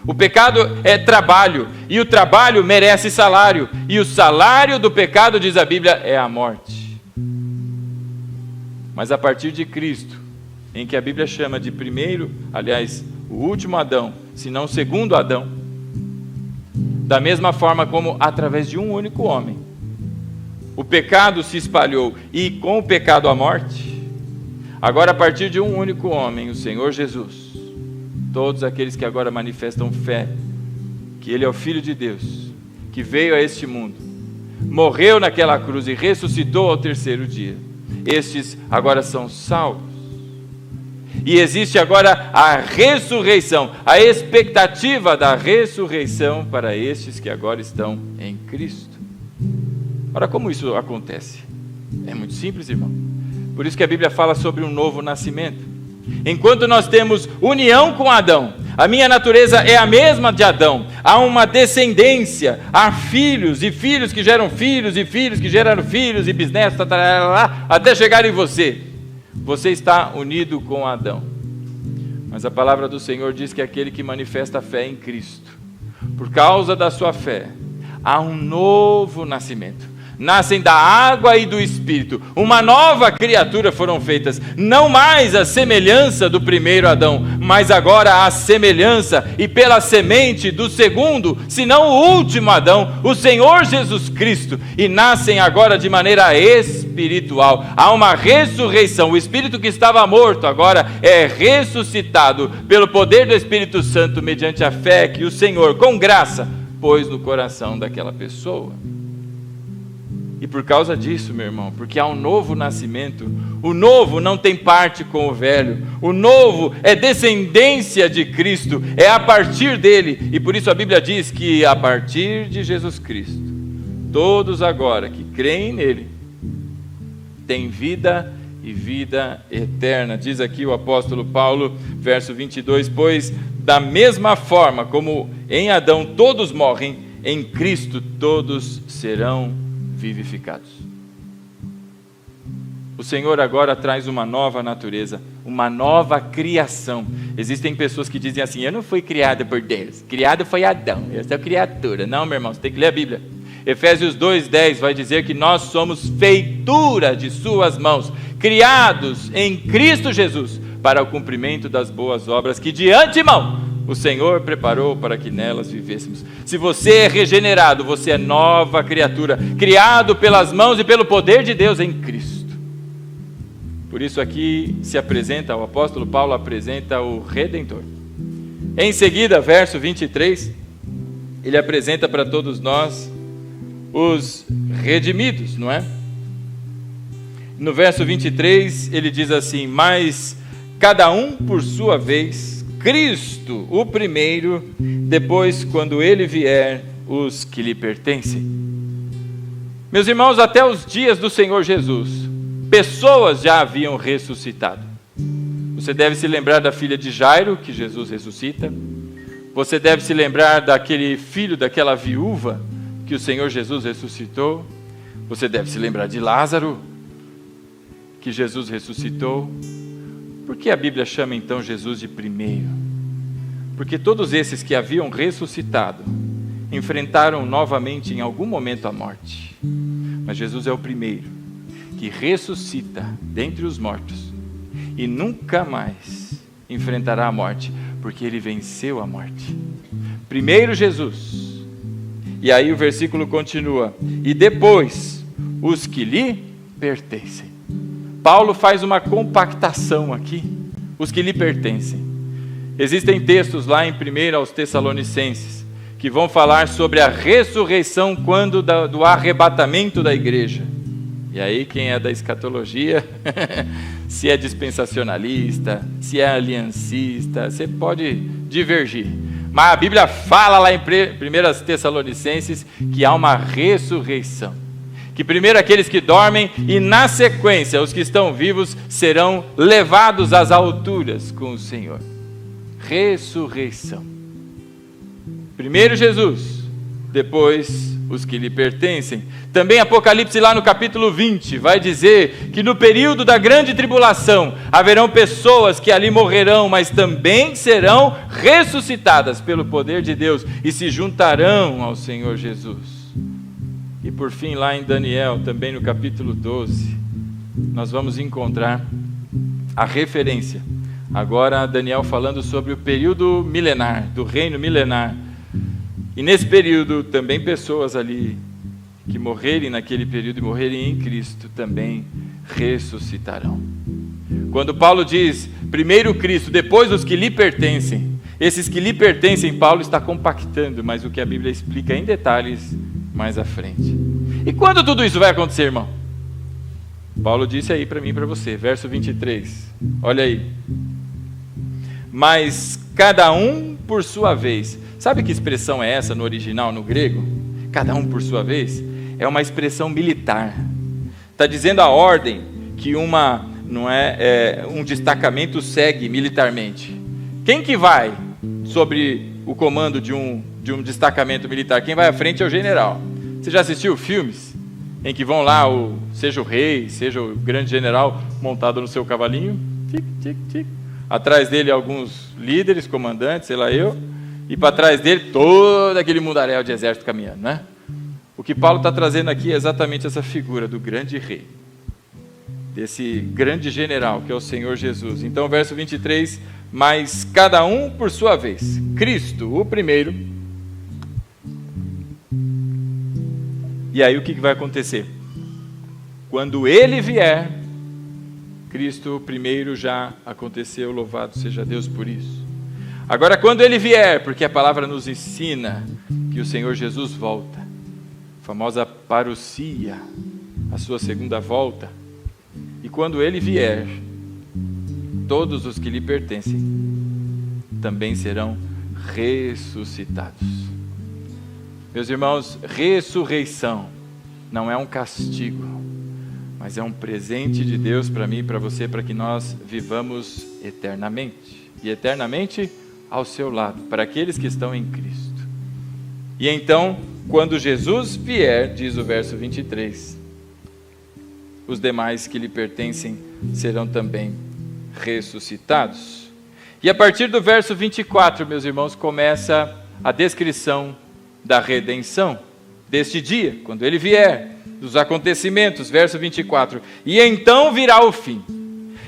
O pecado é trabalho, e o trabalho merece salário, e o salário do pecado, diz a Bíblia, é a morte. Mas a partir de Cristo, em que a Bíblia chama de primeiro, aliás, o último Adão, se não o segundo Adão, da mesma forma como através de um único homem, o pecado se espalhou e com o pecado a morte, agora a partir de um único homem, o Senhor Jesus, todos aqueles que agora manifestam fé, que Ele é o Filho de Deus, que veio a este mundo, morreu naquela cruz e ressuscitou ao terceiro dia, estes agora são salvos. E existe agora a ressurreição, a expectativa da ressurreição para estes que agora estão em Cristo. Ora, como isso acontece? É muito simples, irmão. Por isso que a Bíblia fala sobre um novo nascimento. Enquanto nós temos união com Adão, a minha natureza é a mesma de Adão, há uma descendência, há filhos e filhos que geram filhos e filhos que geraram filhos e bisnetos, até chegar em você. Você está unido com Adão. Mas a palavra do Senhor diz que aquele que manifesta a fé em Cristo, por causa da sua fé, há um novo nascimento. nascem da água e do Espírito. Uma nova criatura foram feitas, não mais a semelhança do primeiro Adão, mas agora a semelhança e pela semente do segundo, se não o último Adão, o Senhor Jesus Cristo, e nascem agora de maneira espiritual. Há uma ressurreição. O Espírito que estava morto agora é ressuscitado pelo poder do Espírito Santo, mediante a fé que o Senhor, com graça, pôs no coração daquela pessoa. E por causa disso, meu irmão, porque há um novo nascimento, o novo não tem parte com o velho, o novo é descendência de Cristo, é a partir dele, e por isso a Bíblia diz que a partir de Jesus Cristo, todos agora que creem nele, têm vida e vida eterna. Diz aqui o apóstolo Paulo, verso 22, pois da mesma forma como em Adão todos morrem, em Cristo todos serão vivificados. O Senhor agora traz uma nova natureza, uma nova criação. Existem pessoas que dizem assim: eu não fui criado por Deus, criado foi Adão, eu sou criatura. Não, meu irmão, você tem que ler a Bíblia. Efésios 2:10 vai dizer que nós somos feitura de suas mãos, criados em Cristo Jesus, para o cumprimento das boas obras que de antemão o Senhor preparou para que nelas vivêssemos. Se você é regenerado, você é nova criatura, criado pelas mãos e pelo poder de Deus em Cristo. Por isso aqui se apresenta, o apóstolo Paulo apresenta o Redentor. Em seguida, verso 23, ele apresenta para todos nós os redimidos, não é? No verso 23, ele diz assim: mas cada um por sua vez, Cristo o primeiro, depois, quando ele vier, os que lhe pertencem. Meus irmãos, até os dias do Senhor Jesus, pessoas já haviam ressuscitado. Você deve se lembrar da filha de Jairo, que Jesus ressuscita. Você deve se lembrar daquele filho daquela viúva, que o Senhor Jesus ressuscitou. Você deve se lembrar de Lázaro, que Jesus ressuscitou. Por que a Bíblia chama então Jesus de primeiro? Porque todos esses que haviam ressuscitado enfrentaram novamente em algum momento a morte. Mas Jesus é o primeiro que ressuscita dentre os mortos e nunca mais enfrentará a morte, porque ele venceu a morte. Primeiro Jesus. E aí o versículo continua: e depois os que lhe pertencem. Paulo faz uma compactação aqui, os que lhe pertencem. Existem textos lá em 1 aos Tessalonicenses, que vão falar sobre a ressurreição quando do arrebatamento da igreja. E aí quem é da escatologia, se é dispensacionalista, se é aliancista, você pode divergir. Mas a Bíblia fala lá em 1 Tessalonicenses que há uma ressurreição. Que primeiro aqueles que dormem e na sequência os que estão vivos serão levados às alturas com o Senhor. Ressurreição. Primeiro Jesus, depois os que lhe pertencem. Também Apocalipse lá no capítulo 20 vai dizer que no período da grande tribulação haverão pessoas que ali morrerão, mas também serão ressuscitadas pelo poder de Deus e se juntarão ao Senhor Jesus. E por fim, lá em Daniel, também no capítulo 12, nós vamos encontrar a referência. Agora Daniel falando sobre o período milenar, do reino milenar. E nesse período, também pessoas ali que morrerem naquele período e morrerem em Cristo também ressuscitarão. Quando Paulo diz, primeiro Cristo, depois os que lhe pertencem, esses que lhe pertencem, Paulo está compactando, mas o que a Bíblia explica em detalhes mais à frente. E quando tudo isso vai acontecer, irmão? Paulo disse aí para mim e para você, verso 23, olha aí. Mas cada um por sua vez. Sabe que expressão é essa no original, no grego? Cada um por sua vez? É uma expressão militar. Está dizendo a ordem que um destacamento segue militarmente. Quem que vai sobre o comando de um destacamento militar? Quem vai à frente é o general. Você já assistiu filmes em que vão lá, seja o rei, seja o grande general, montado no seu cavalinho, tic, tic, tic. Atrás dele alguns líderes, comandantes, sei lá eu, e para trás dele todo aquele mundaréu de exército caminhando, né? O que Paulo está trazendo aqui é exatamente essa figura do grande rei, desse grande general que é o Senhor Jesus. Então, verso 23, mas cada um por sua vez, Cristo o primeiro. E aí o que vai acontecer? Quando ele vier, Cristo o primeiro já aconteceu, louvado seja Deus por isso. Agora quando ele vier, porque a palavra nos ensina que o Senhor Jesus volta, a famosa parousia, a sua segunda volta, e quando ele vier, todos os que lhe pertencem também serão ressuscitados. Meus irmãos, ressurreição não é um castigo, mas é um presente de Deus para mim e para você, para que nós vivamos eternamente, e eternamente ao seu lado, para aqueles que estão em Cristo. E então, quando Jesus vier, diz o verso 23, os demais que lhe pertencem serão também ressuscitados. E a partir do verso 24, meus irmãos, começa a descrição da redenção, deste dia, quando ele vier, dos acontecimentos, verso 24, e então virá o fim.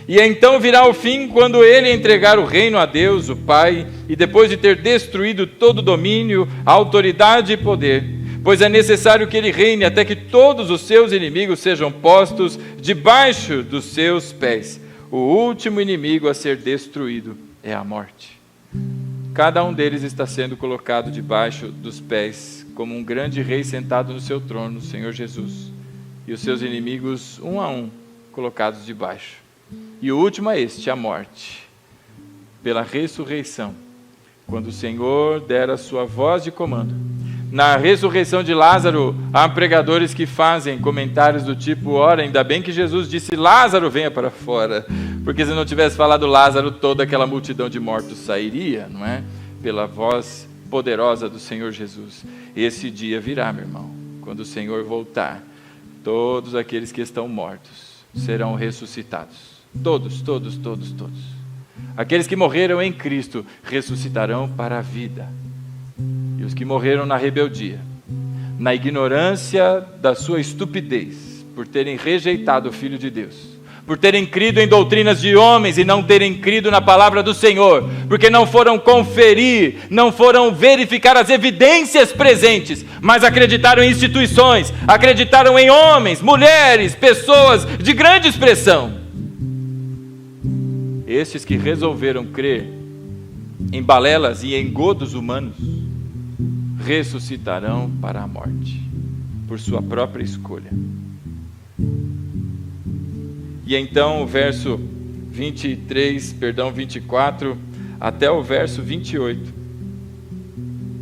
E então virá o fim quando ele entregar o reino a Deus, o Pai, e depois de ter destruído todo domínio, autoridade e poder, pois é necessário que ele reine até que todos os seus inimigos sejam postos debaixo dos seus pés. O último inimigo a ser destruído é a morte. Cada um deles está sendo colocado debaixo dos pés, como um grande rei sentado no seu trono, o Senhor Jesus, e os seus inimigos, um a um, colocados debaixo. E o último é este, a morte, pela ressurreição, quando o Senhor der a sua voz de comando. Na ressurreição de Lázaro, há pregadores que fazem comentários do tipo, ora, ainda bem que Jesus disse, Lázaro, venha para fora, porque se não tivesse falado Lázaro, toda aquela multidão de mortos sairia, não é? Pela voz poderosa do Senhor Jesus. Esse dia virá, meu irmão, quando o Senhor voltar, todos aqueles que estão mortos serão ressuscitados. Todos. Aqueles que morreram em Cristo ressuscitarão para a vida. E os que morreram na rebeldia, na ignorância da sua estupidez, por terem rejeitado o Filho de Deus, por terem crido em doutrinas de homens e não terem crido na palavra do Senhor, porque não foram conferir, não foram verificar as evidências presentes, mas acreditaram em instituições, acreditaram em homens, mulheres, pessoas de grande expressão. Estes que resolveram crer em balelas e engodos humanos, ressuscitarão para a morte, por sua própria escolha. E então o verso 24, até o verso 28,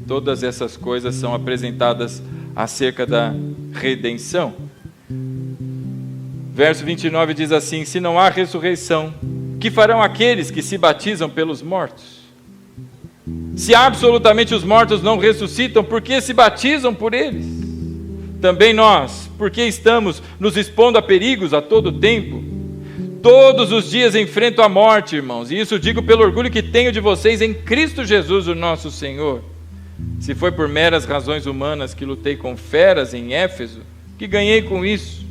todas essas coisas são apresentadas acerca da redenção. Verso 29 diz assim, se não há ressurreição, que farão aqueles que se batizam pelos mortos? Se absolutamente os mortos não ressuscitam, por que se batizam por eles? Também nós, porque estamos nos expondo a perigos a todo tempo? Todos os dias enfrento a morte, irmãos, e isso digo pelo orgulho que tenho de vocês em Cristo Jesus, o nosso Senhor. Se foi por meras razões humanas que lutei com feras em Éfeso, que ganhei com isso?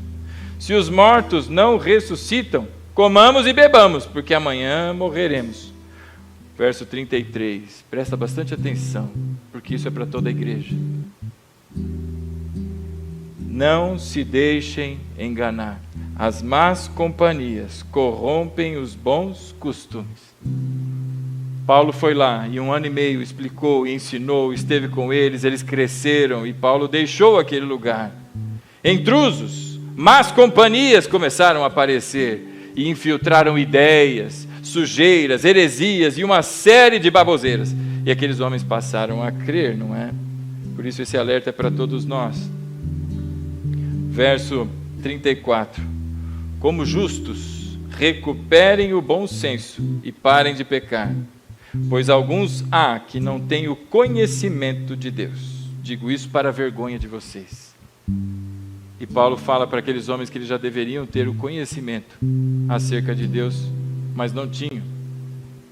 Se os mortos não ressuscitam, comamos e bebamos, porque amanhã morreremos. Verso 33, presta bastante atenção, porque isso é para toda a igreja. Não se deixem enganar, as más companhias corrompem os bons costumes. Paulo foi lá, e 1 ano e meio explicou, ensinou, esteve com eles, eles cresceram, e Paulo deixou aquele lugar. Intrusos, más companhias começaram a aparecer, e infiltraram ideias, sujeiras, heresias e uma série de baboseiras. E aqueles homens passaram a crer, não é? Por isso esse alerta é para todos nós. Verso 34. Como justos, recuperem o bom senso e parem de pecar, pois alguns há que não têm o conhecimento de Deus. Digo isso para a vergonha de vocês. E Paulo fala para aqueles homens que eles já deveriam ter o conhecimento acerca de Deus, mas não tinham.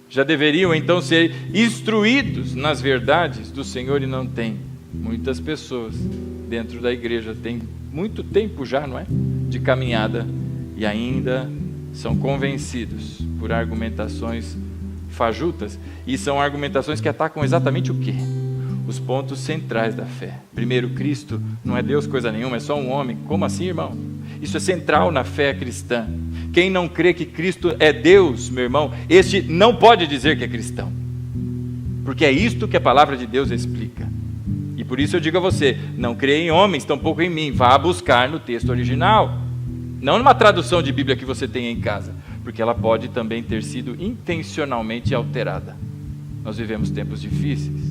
Já deveriam então ser instruídos nas verdades do Senhor e não têm. Muitas pessoas dentro da igreja têm muito tempo já, não é? De caminhada e ainda são convencidos por argumentações fajutas, e são argumentações que atacam exatamente o quê? Os pontos centrais da fé. Primeiro, Cristo não é Deus coisa nenhuma, é só um homem. Como assim, irmão? Isso é central na fé cristã. Quem não crê que Cristo é Deus, meu irmão, este não pode dizer que é cristão, porque é isto que a palavra de Deus explica. E por isso eu digo a você, não creia em homens, tampouco em mim. Vá buscar no texto original, não numa tradução de Bíblia que você tenha em casa, porque ela pode também ter sido intencionalmente alterada. Nós vivemos tempos difíceis.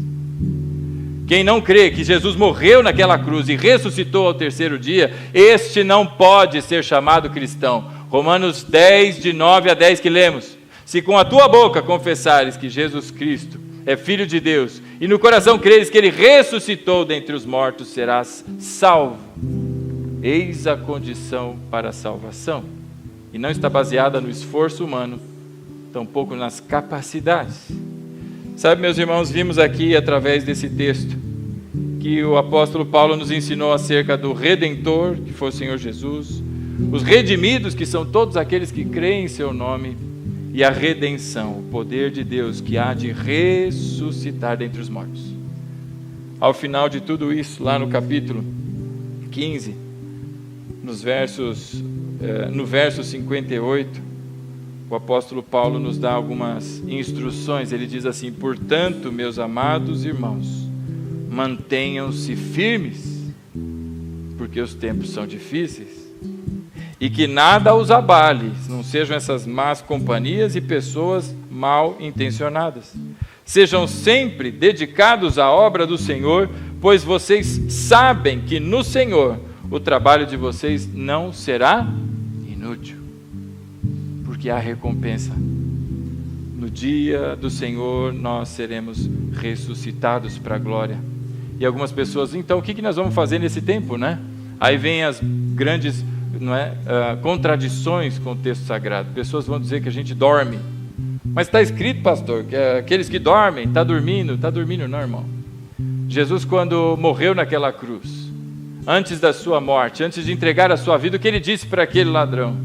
Quem não crê que Jesus morreu naquela cruz e ressuscitou ao terceiro dia, este não pode ser chamado cristão. Romanos 10, de 9 a 10 que lemos. Se com a tua boca confessares que Jesus Cristo é Filho de Deus, e no coração creres que Ele ressuscitou dentre os mortos, serás salvo. Eis a condição para a salvação. E não está baseada no esforço humano, tampouco nas capacidades. Sabe, meus irmãos, vimos aqui através desse texto que o apóstolo Paulo nos ensinou acerca do Redentor, que foi o Senhor Jesus, os redimidos, que são todos aqueles que creem em seu nome, e a redenção, o poder de Deus que há de ressuscitar dentre os mortos. Ao final de tudo isso, lá no capítulo 15, no verso 58, o apóstolo Paulo nos dá algumas instruções. Ele diz assim: portanto, meus amados irmãos, mantenham-se firmes, porque os tempos são difíceis, e que nada os abale, não sejam essas más companhias e pessoas mal intencionadas. Sejam sempre dedicados à obra do Senhor, pois vocês sabem que no Senhor o trabalho de vocês não será inútil, porque há recompensa. No dia do Senhor nós seremos ressuscitados para a glória. E algumas pessoas, então o que nós vamos fazer nesse tempo, né? Aí vem as grandes contradições com o texto sagrado. Pessoas vão dizer que a gente dorme, mas está escrito, pastor, que aqueles que dormem, está dormindo não, irmão. Jesus, quando morreu naquela cruz, antes da sua morte, antes de entregar a sua vida, o que ele disse para aquele ladrão?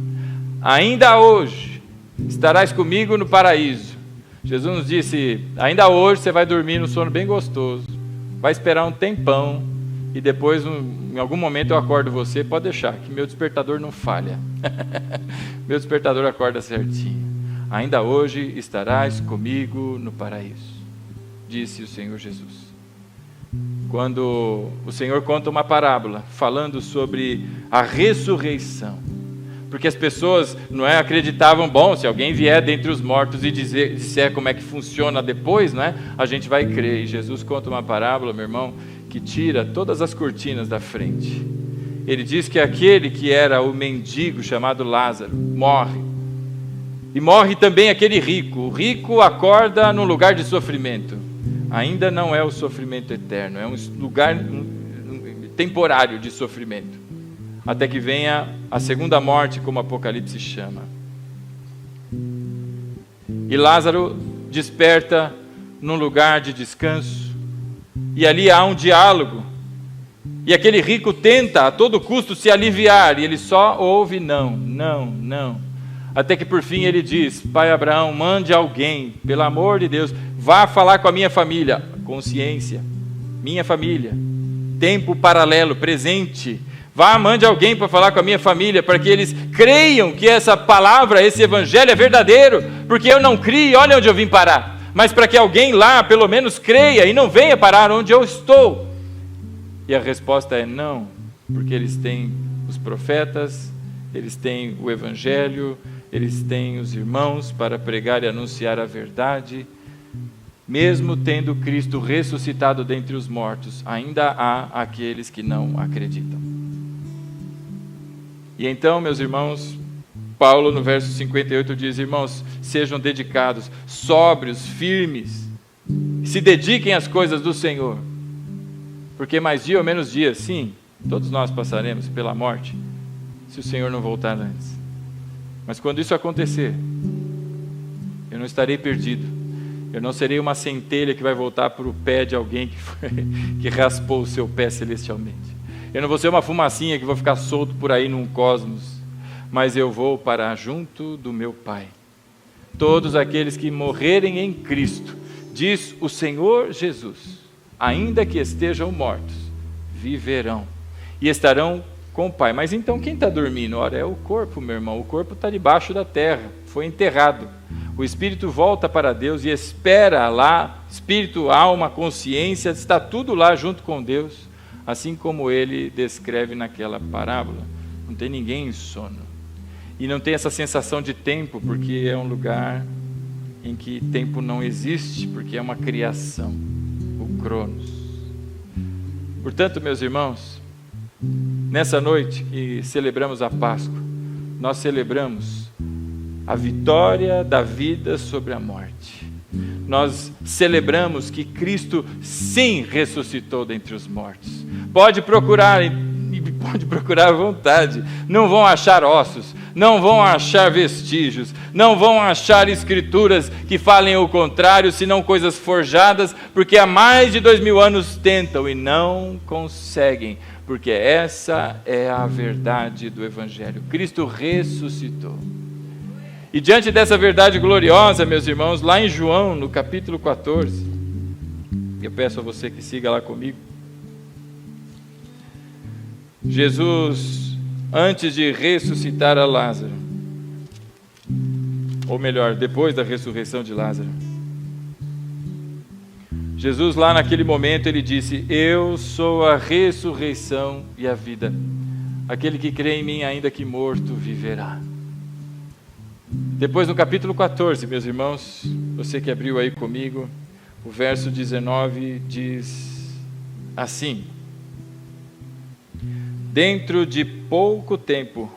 Ainda hoje estarás comigo no paraíso. Jesus nos disse, ainda hoje você vai dormir num sono bem gostoso, vai esperar um tempão, e depois, em algum momento eu acordo você, pode deixar, que meu despertador não falha. Meu despertador acorda certinho. Ainda hoje estarás comigo no paraíso, disse o Senhor Jesus. Quando o Senhor conta uma parábola falando sobre a ressurreição, porque as pessoas acreditavam, bom, se alguém vier dentre os mortos e disser como é que funciona depois, a gente vai crer. E Jesus conta uma parábola, meu irmão, que tira todas as cortinas da frente. Ele diz que aquele que era o mendigo chamado Lázaro morre, e morre também aquele rico. O rico acorda num lugar de sofrimento. Ainda não é o sofrimento eterno, é um lugar temporário de sofrimento, até que venha a segunda morte, como o Apocalipse chama. E Lázaro desperta num lugar de descanso, e ali há um diálogo, e aquele rico tenta a todo custo se aliviar, e ele só ouve não, até que por fim ele diz, pai Abraão, mande alguém, pelo amor de Deus, vá falar com a minha família. Consciência, minha família, tempo paralelo, presente. Vá, mande alguém para falar com a minha família, para que eles creiam que essa palavra, esse evangelho é verdadeiro, porque eu não crio, olha onde eu vim parar. Mas para que alguém lá, pelo menos, creia e não venha parar onde eu estou. E a resposta é não, porque eles têm os profetas, eles têm o evangelho, eles têm os irmãos para pregar e anunciar a verdade. Mesmo tendo Cristo ressuscitado dentre os mortos, ainda há aqueles que não acreditam. E então, meus irmãos, Paulo no verso 58 diz, irmãos, sejam dedicados, sóbrios, firmes, se dediquem às coisas do Senhor, porque mais dia ou menos dia, sim, todos nós passaremos pela morte, se o Senhor não voltar antes. Mas quando isso acontecer, eu não estarei perdido, Eu não serei uma centelha que vai voltar para o pé de alguém que raspou o seu pé celestialmente. Eu não vou ser uma fumacinha que vou ficar solto por aí num cosmos, mas eu vou para junto do meu Pai. Todos aqueles que morrerem em Cristo, diz o Senhor Jesus, ainda que estejam mortos, viverão e estarão com o Pai. Mas então quem está dormindo? Ora, é o corpo, meu irmão. O corpo está debaixo da terra, foi enterrado. O espírito volta para Deus e espera lá, espírito, alma, consciência, está tudo lá junto com Deus, assim como ele descreve naquela parábola. Não tem ninguém em sono. E não tem essa sensação de tempo, porque é um lugar em que tempo não existe, porque é uma criação, o Cronos. Portanto, meus irmãos, nessa noite que celebramos a Páscoa, nós celebramos a vitória da vida sobre a morte. Nós celebramos que Cristo sim ressuscitou dentre os mortos. Pode procurar à vontade, não vão achar ossos, não vão achar vestígios, não vão achar escrituras que falem o contrário, senão coisas forjadas, porque há mais de 2000 anos tentam e não conseguem, porque essa é a verdade do Evangelho. Cristo ressuscitou. E diante dessa verdade gloriosa, meus irmãos, lá em João, no capítulo 14, eu peço a você que siga lá comigo. Jesus, antes de ressuscitar a Lázaro, ou melhor, depois da ressurreição de Lázaro, Jesus lá naquele momento, ele disse: eu sou a ressurreição e a vida. Aquele que crê em mim, ainda que morto, viverá. Depois no capítulo 14, meus irmãos, você que abriu aí comigo, o verso 19 diz assim: dentro de pouco tempo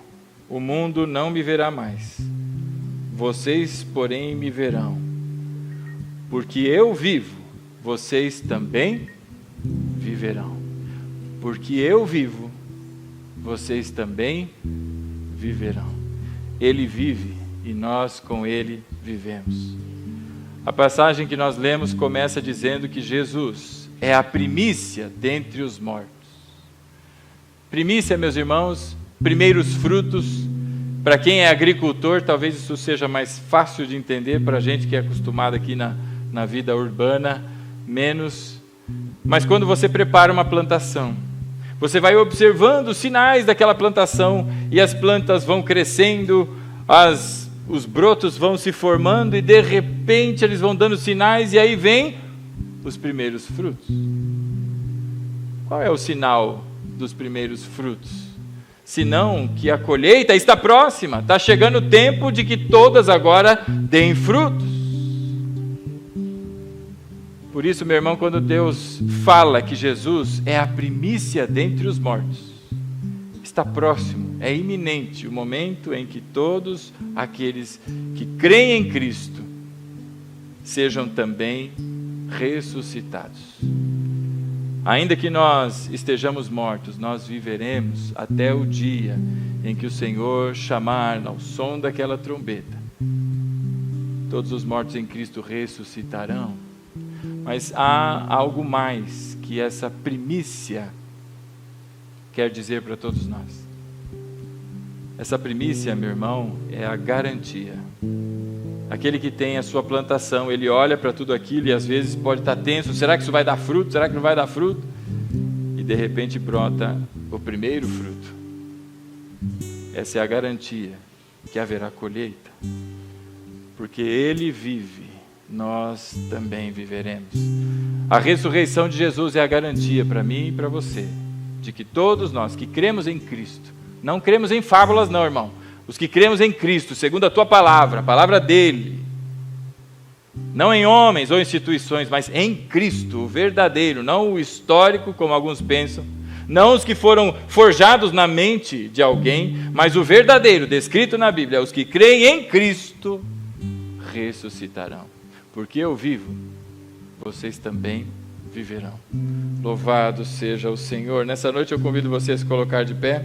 o mundo não me verá mais, vocês porém me verão, porque eu vivo, vocês também viverão. Porque eu vivo, vocês também viverão. Ele vive e nós com ele vivemos. A passagem que nós lemos começa dizendo que Jesus é a primícia dentre os mortos. Primícia, meus irmãos, primeiros frutos. Para quem é agricultor, talvez isso seja mais fácil de entender, para a gente que é acostumado aqui na vida urbana, menos. Mas quando você prepara uma plantação, você vai observando os sinais daquela plantação, e as plantas vão crescendo, os brotos vão se formando, e de repente eles vão dando sinais, e aí vem os primeiros frutos. Qual é o sinal dos primeiros frutos? Senão que a colheita está próxima, está chegando o tempo de que todas agora deem frutos. Por isso, meu irmão, quando Deus fala que Jesus é a primícia dentre os mortos, está próximo, é iminente o momento em que todos aqueles que creem em Cristo sejam também ressuscitados. Ainda que nós estejamos mortos, nós viveremos até o dia em que o Senhor chamar ao som daquela trombeta. Todos os mortos em Cristo ressuscitarão. Mas há algo mais que essa primícia quer dizer para todos nós. Essa primícia, meu irmão, é a garantia. Aquele que tem a sua plantação, ele olha para tudo aquilo e às vezes pode estar tenso: será que isso vai dar fruto? Será que não vai dar fruto? E de repente brota o primeiro fruto. Essa é a garantia que haverá colheita. Porque ele vive, nós também viveremos. A ressurreição de Jesus é a garantia para mim e para você, de que todos nós que cremos em Cristo, não cremos em fábulas não, irmão, os que cremos em Cristo, segundo a tua palavra, a palavra dele, não em homens ou instituições, mas em Cristo, o verdadeiro, não o histórico, como alguns pensam, não os que foram forjados na mente de alguém, mas o verdadeiro, descrito na Bíblia: os que creem em Cristo ressuscitarão. Porque eu vivo, vocês também viverão. Louvado seja o Senhor. Nessa noite eu convido você a se colocar de pé.